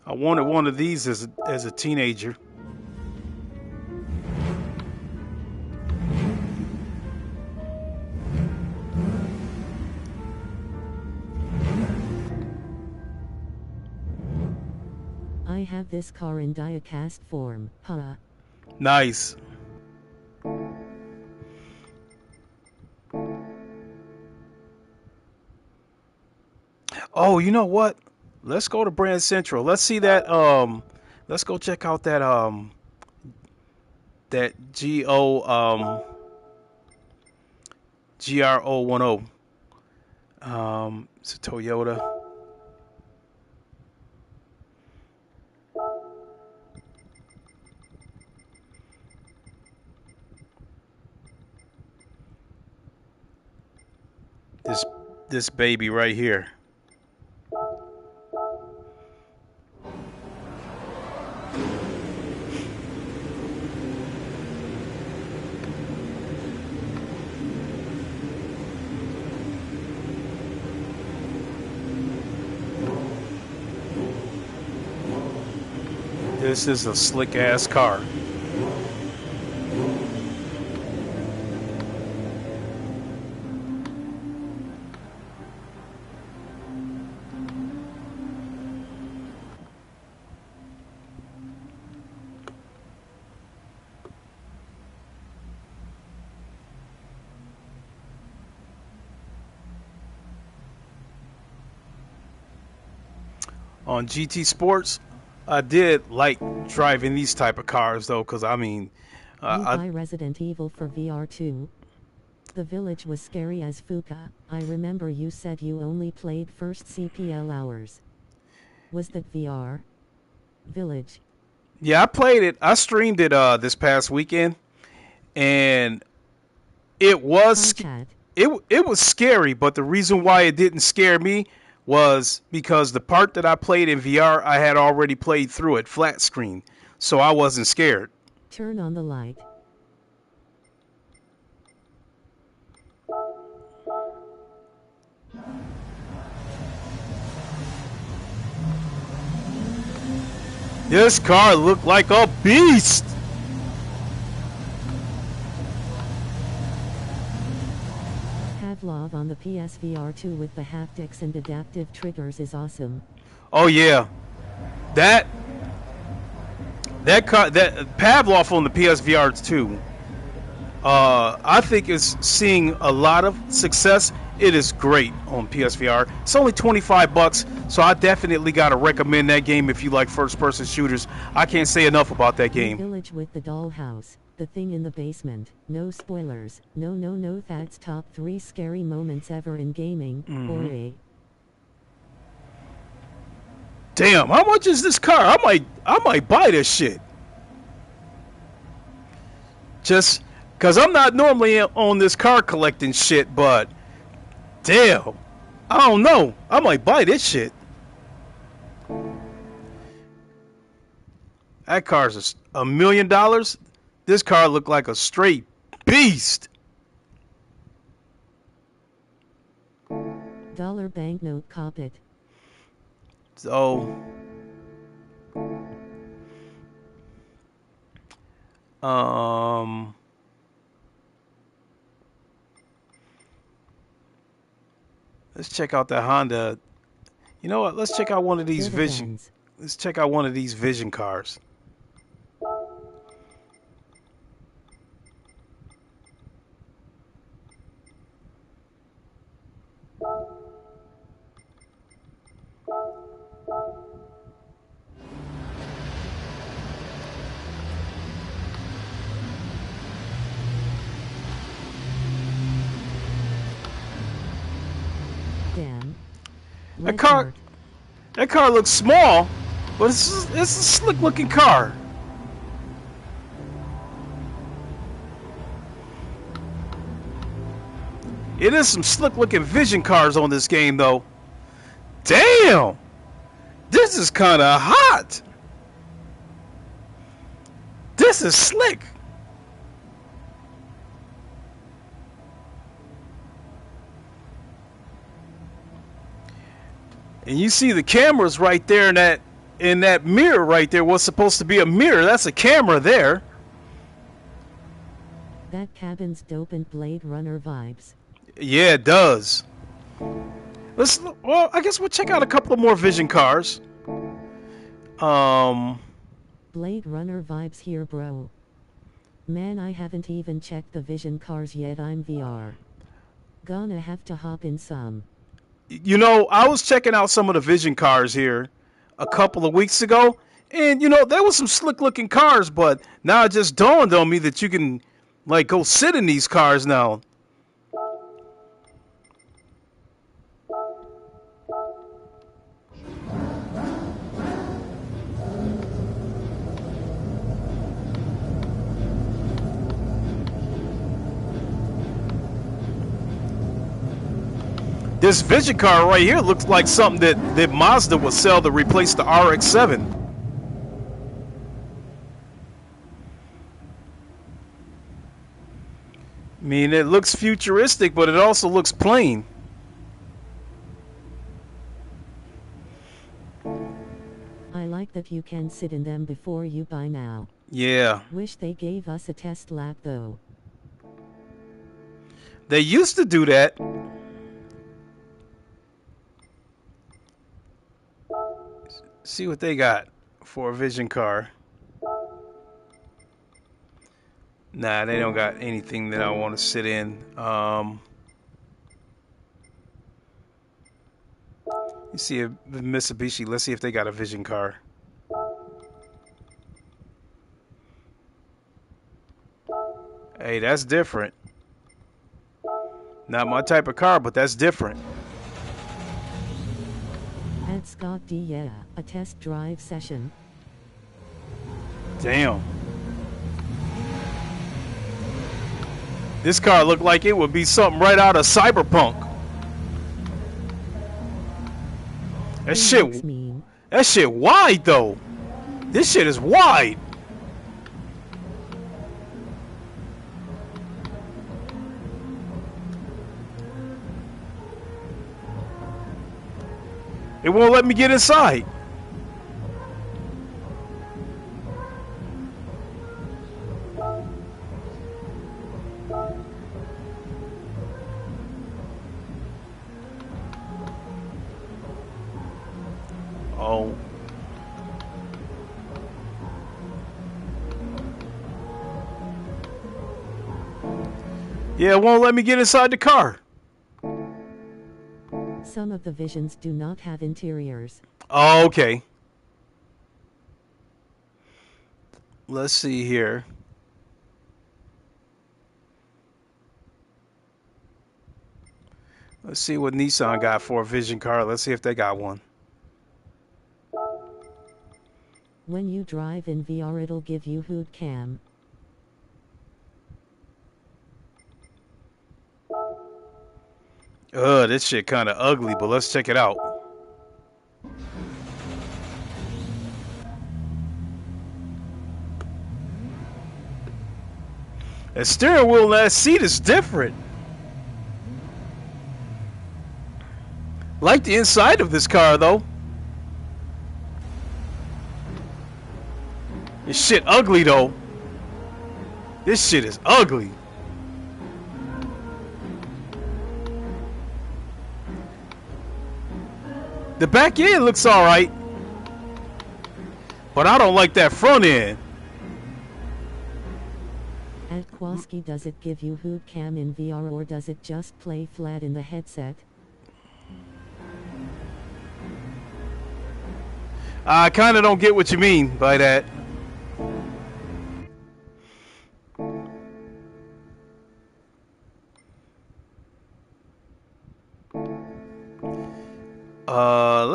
I wanted one of these as a teenager. I have this car in die-cast form, huh? Nice. Oh, you know what? Let's go to Brand Central. Let's see that let's go check out that that GRO10. It's a Toyota. This baby right here. This is a slick ass car. On GT Sports, I did like driving these type of cars though, because I mean, You buy Resident Evil for VR too? The village was scary as Fuka. I remember you said you only played first CPL hours. Was that VR? Village. yeah, I played it. I streamed it this past weekend, and it was it was scary. But the reason why it didn't scare me was because the part that I played in VR, I had already played through it flat screen, so I wasn't scared. Turn on the light. This car looked like a beast. Pavlov on the PSVR 2 with the haptics and adaptive triggers is awesome. Oh yeah, that car, that Pavlov on the PSVR 2, I think is seeing a lot of success. It is great on PSVR. It's only $25, so I definitely gotta recommend that game if you like first-person shooters. I can't say enough about that game. Village with the dollhouse, the thing in the basement. No spoilers. No. That's top 3 scary moments ever in gaming. Or a. Damn, how much is this car? I might buy this shit. Just Cause I'm not normally on this car collecting shit, but damn, I don't know. I might buy this shit. That car's $1 million. This car looked like a straight beast. Dollar banknote cop it. So, let's check out that Honda. You know what? Let's check out one of these Vision. Let's check out one of these Vision cars. Damn. That car looks small, but it's a slick looking car. It is some slick looking Vision cars on this game though. Damn! This is kinda hot. This is slick. And you see the cameras right there in that mirror right there. What's supposed to be a mirror? That's a camera there. That cabin's dope and Blade Runner vibes. Yeah, it does. Well, I guess we'll check out a couple of more Vision cars. Blade Runner vibes here, bro. Man, I haven't even checked the Vision cars yet. I'm VR. Gonna have to hop in some. You know, I was checking out some of the Vision cars here a couple of weeks ago, and you know, there was some slick looking cars, but now it just dawned on me that you can like go sit in these cars now. This Vision car right here looks like something that Mazda would sell to replace the RX-7. I mean, it looks futuristic, but it also looks plain. I like that you can sit in them before you buy now. Yeah. Wish they gave us a test lap though. They used to do that. See what they got for a Vision car. Nah, they don't got anything that I want to sit in. You see a Mitsubishi. Let's see if they got a Vision car. Hey, that's different. Not my type of car, but that's different. At Scott D. Yeah, a test drive session. Damn. This car looked like it would be something right out of Cyberpunk. That shit wide though. This shit is wide. It won't let me get inside. Oh. Yeah, it won't let me get inside the car. Some of the Visions do not have interiors. Oh, okay. Let's see here. Let's see what Nissan got for a Vision car. Let's see if they got one. When you drive in VR, it'll give you hood cam. This shit kind of ugly, but let's check it out. The steering wheel and that seat is different. Like the inside of this car, though. This shit ugly, though. This shit is ugly. The back end looks alright, but I don't like that front end. At Kwaski, does it give you HUD cam in VR or does it just play flat in the headset? I kind of don't get what you mean by that.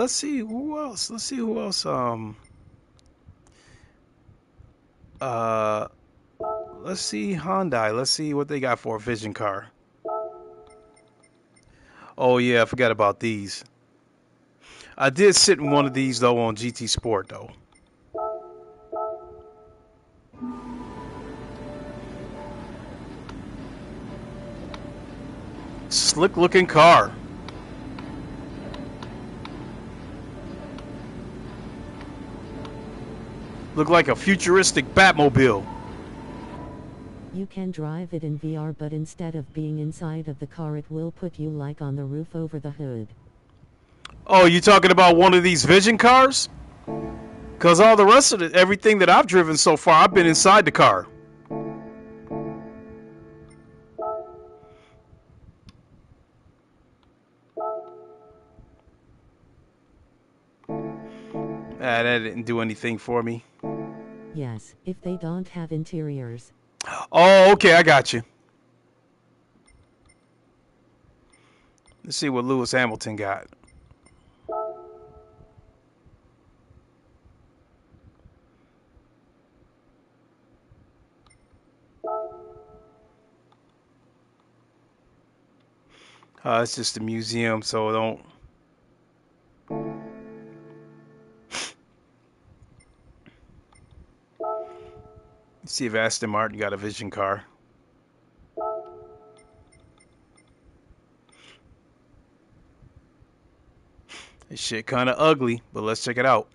Let's see who else. Let's see who else. Let's see Hyundai. Let's see what they got for a vision car. Oh yeah, I forgot about these. I did sit in one of these though on GT Sport though. Slick looking car. Look like a futuristic Batmobile. You can drive it in VR, but instead of being inside of the car, it will put you like on the roof over the hood. Oh, you talking about one of these vision cars? Cause all the rest of it, everything that I've driven so far, I've been inside the car. That didn't do anything for me. Yes, if they don't have interiors. Oh, okay, I got you. Let's see what Lewis Hamilton got. It's just a museum, so don't. Let's see if Aston Martin got a vision car. This shit kind of ugly, but let's check it out.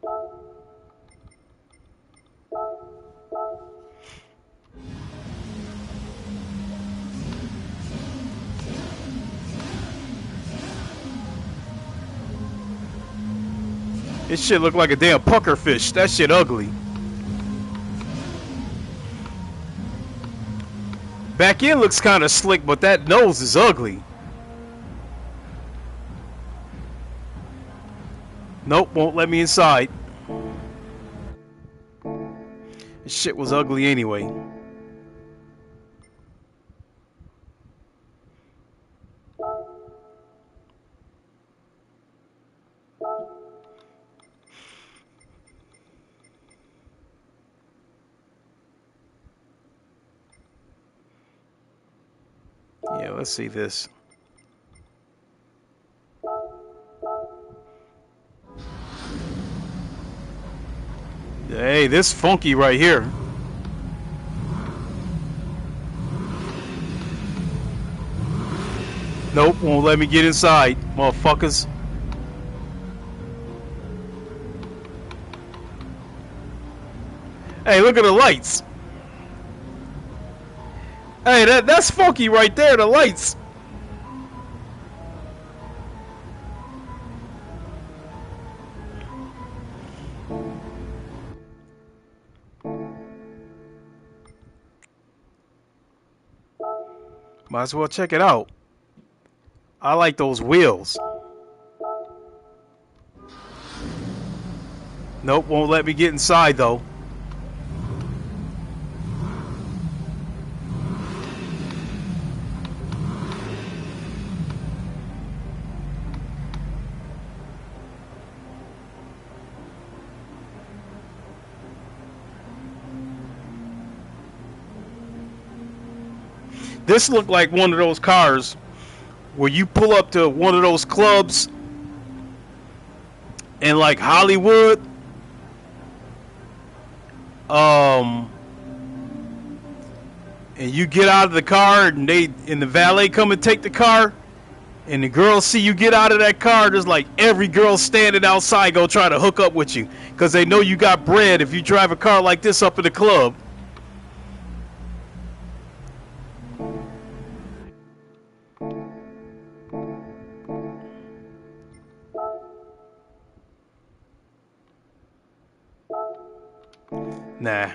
This shit look like a damn pucker fish. That shit ugly. Back end looks kind of slick, but that nose is ugly. Nope, won't let me inside. This shit was ugly anyway. Yeah, let's see this. Hey, this funky right here. Nope, won't let me get inside, motherfuckers. Hey, look at the lights. Hey, that's funky right there, the lights. Might as well check it out. I like those wheels. Nope, won't let me get inside though. This looked like one of those cars where you pull up to one of those clubs in like Hollywood, and you get out of the car and the valet come and take the car, and the girls see you get out of that car, there's like every girl standing outside go try to hook up with you because they know you got bread if you drive a car like this up in the club. Nah.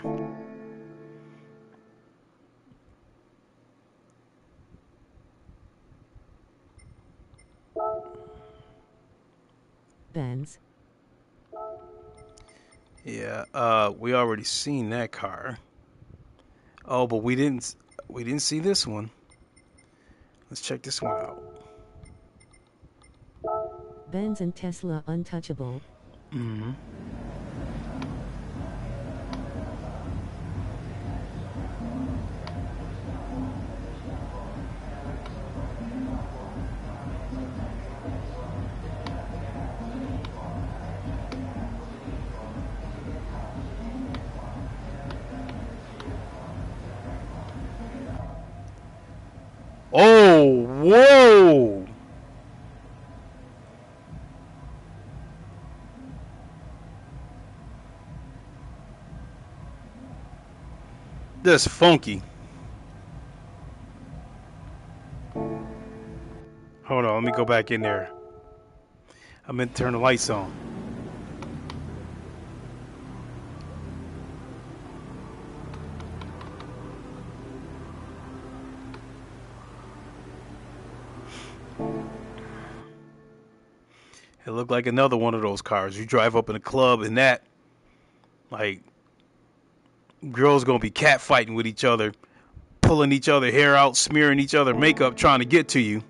Benz. Yeah, we already seen that car. Oh, but we didn't see this one. Let's check this one out. Benz and Tesla untouchable. Mm-hmm. Oh, whoa! That's funky. Hold on, let me go back in there. I meant to turn the lights on. It looked like another one of those cars. You drive up in a club and that, like, girls gonna be catfighting with each other, pulling each other hair out, smearing each other makeup, trying to get to you.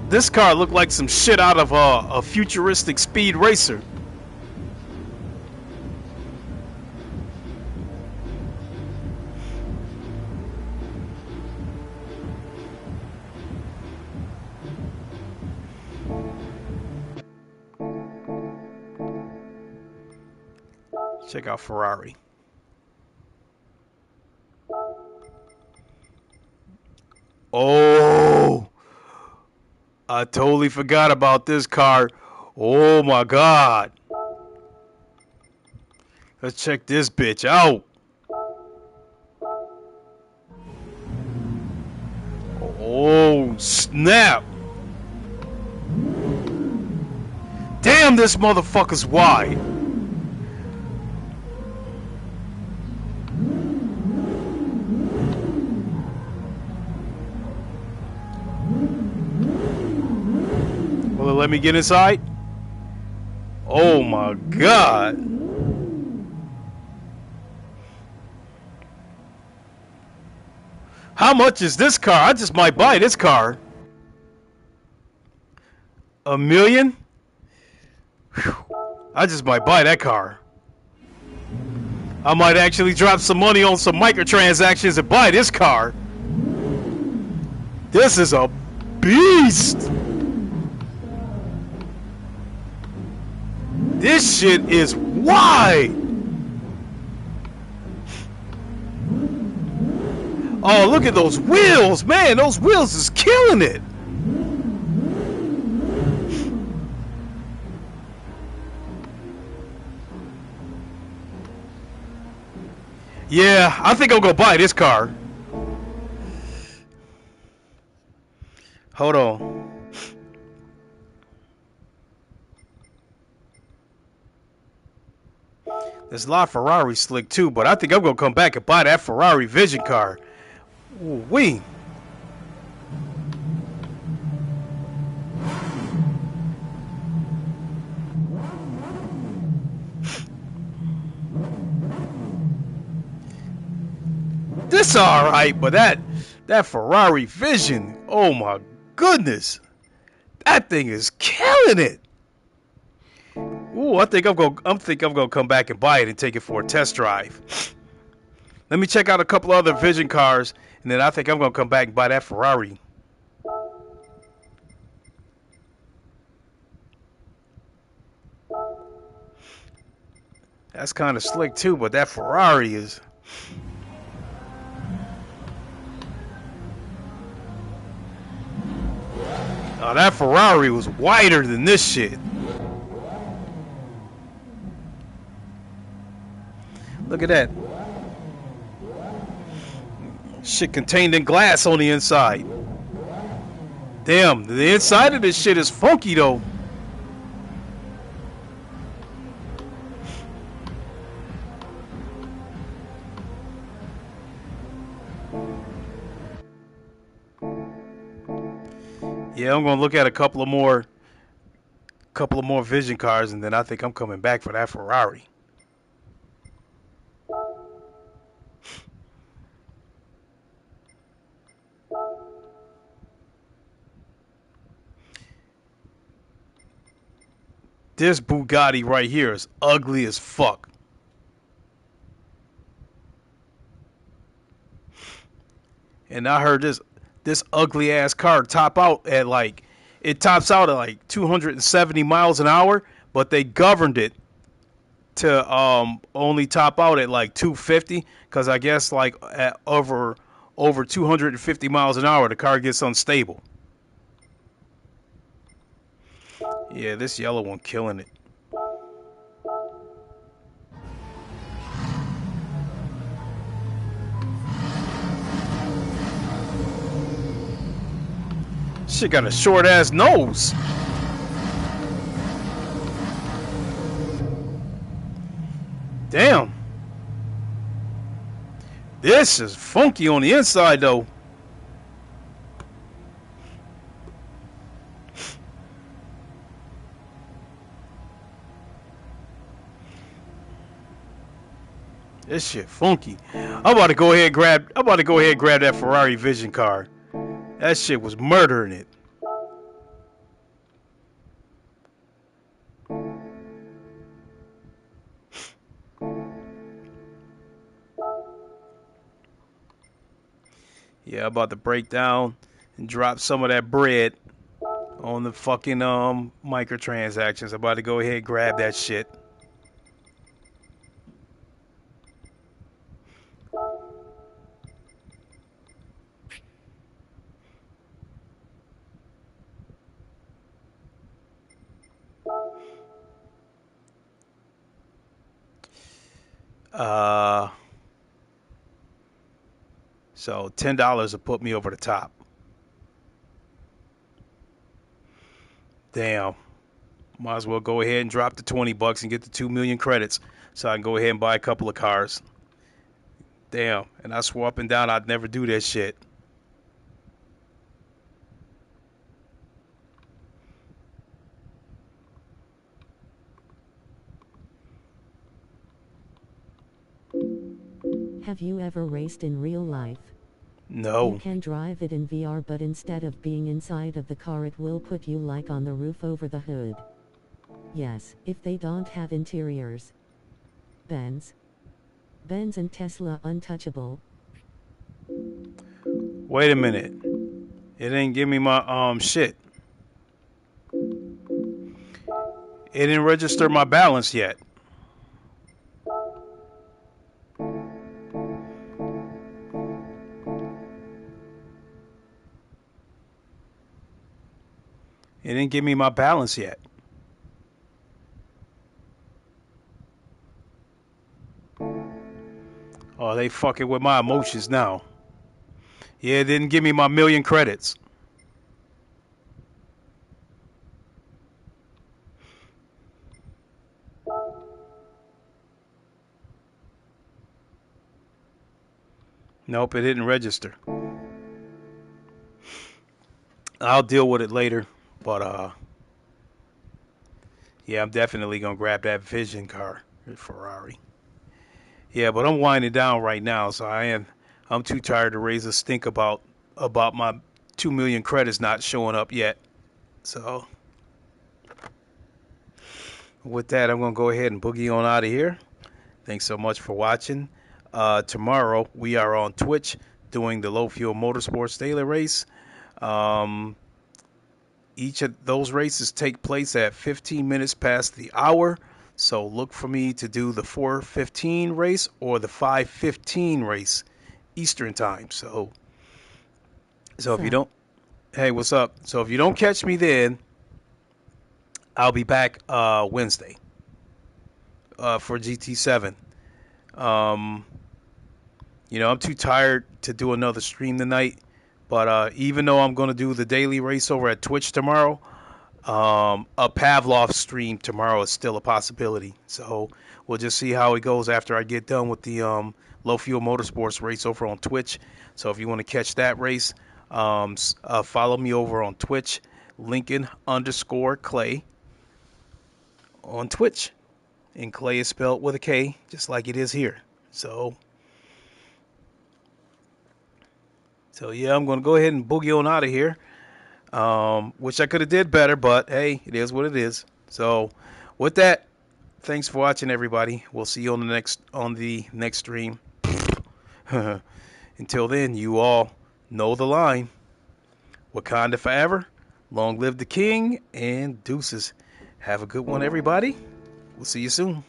This car looked like some shit out of a futuristic speed racer. Check out Ferrari. Oh, I totally forgot about this car. Oh my God. Let's check this bitch out. Oh, snap. Damn, this motherfucker's wide. Will it let me get inside? Oh my God. How much is this car? I just might buy this car. $1 million? Whew. I just might buy that car. I might actually drop some money on some microtransactions and buy this car. This is a beast. This shit is wide. Oh, look at those wheels, man. Those wheels is killing it. Yeah, I think I'll go buy this car. Hold on. There's a lot of Ferrari slick too, but I think I'm gonna come back and buy that Ferrari Vision car. Ooh-wee. This alright, but that Ferrari Vision, oh my goodness. That thing is killing it. Ooh, I think I'm gonna come back and buy it and take it for a test drive. Let me check out a couple other Vision cars, and then I think I'm gonna come back and buy that Ferrari. That's kind of slick too, but that Ferrari is. Oh, that Ferrari was wider than this shit. Look at that. Shit contained in glass on the inside. Damn, the inside of this shit is funky though. Yeah, I'm gonna look at a couple of more Vision cars, and then I think I'm coming back for that Ferrari. This Bugatti right here is ugly as fuck. And I heard this ugly ass car tops out at like 270 miles an hour, but they governed it to only top out at like 250, because I guess like at over 250 miles an hour the car gets unstable. Yeah, this yellow one killing it. Shit got a short ass nose. Damn. This is funky on the inside though. This shit funky. I'm about to go ahead and grab that Ferrari Vision car. That shit was murdering it. Yeah, I'm about to break down and drop some of that bread on the fucking microtransactions. I'm about to go ahead and grab that shit. So $10 will put me over the top. Damn. Might as well go ahead and drop the $20 and get the 2 million credits so I can go ahead and buy a couple of cars. Damn. And I swore up and down I'd never do that shit. Have you ever raced in real life? No. You can drive it in VR, but instead of being inside of the car, it will put you like on the roof over the hood. Yes, if they don't have interiors. Benz and Tesla untouchable. Wait a minute. It didn't give me my shit. It didn't register my balance yet. It didn't give me my balance yet. Oh, they fucking with my emotions now. Yeah, it didn't give me my million credits. Nope, it didn't register. I'll deal with it later. But, yeah, I'm definitely going to grab that Vision car, Ferrari. Yeah, but I'm winding down right now, so I'm too tired to raise a stink about my 2 million credits not showing up yet. So with that, I'm going to go ahead and boogie on out of here. Thanks so much for watching. Tomorrow, we are on Twitch doing the Low Fuel Motorsports Daily Race. Each of those races take place at 15 minutes past the hour. So look for me to do the 4:15 race or the 5:15 race Eastern time. So if you don't, hey, what's up? So if you don't catch me then, I'll be back Wednesday for GT7. I'm too tired to do another stream tonight. But even though I'm going to do the daily race over at Twitch tomorrow, a Pavlov stream tomorrow is still a possibility. So we'll just see how it goes after I get done with the Low Fuel Motorsports race over on Twitch. So if you want to catch that race, follow me over on Twitch, Lincoln_Clay on Twitch. And Clay is spelled with a K, just like it is here. So yeah, I'm going to go ahead and boogie on out of here. Wish I could have did better, but hey, it is what it is. So with that, thanks for watching, everybody. We'll see you on the next stream. Until then, you all know the line. Wakanda forever. Long live the king, and deuces. Have a good one, everybody. We'll see you soon.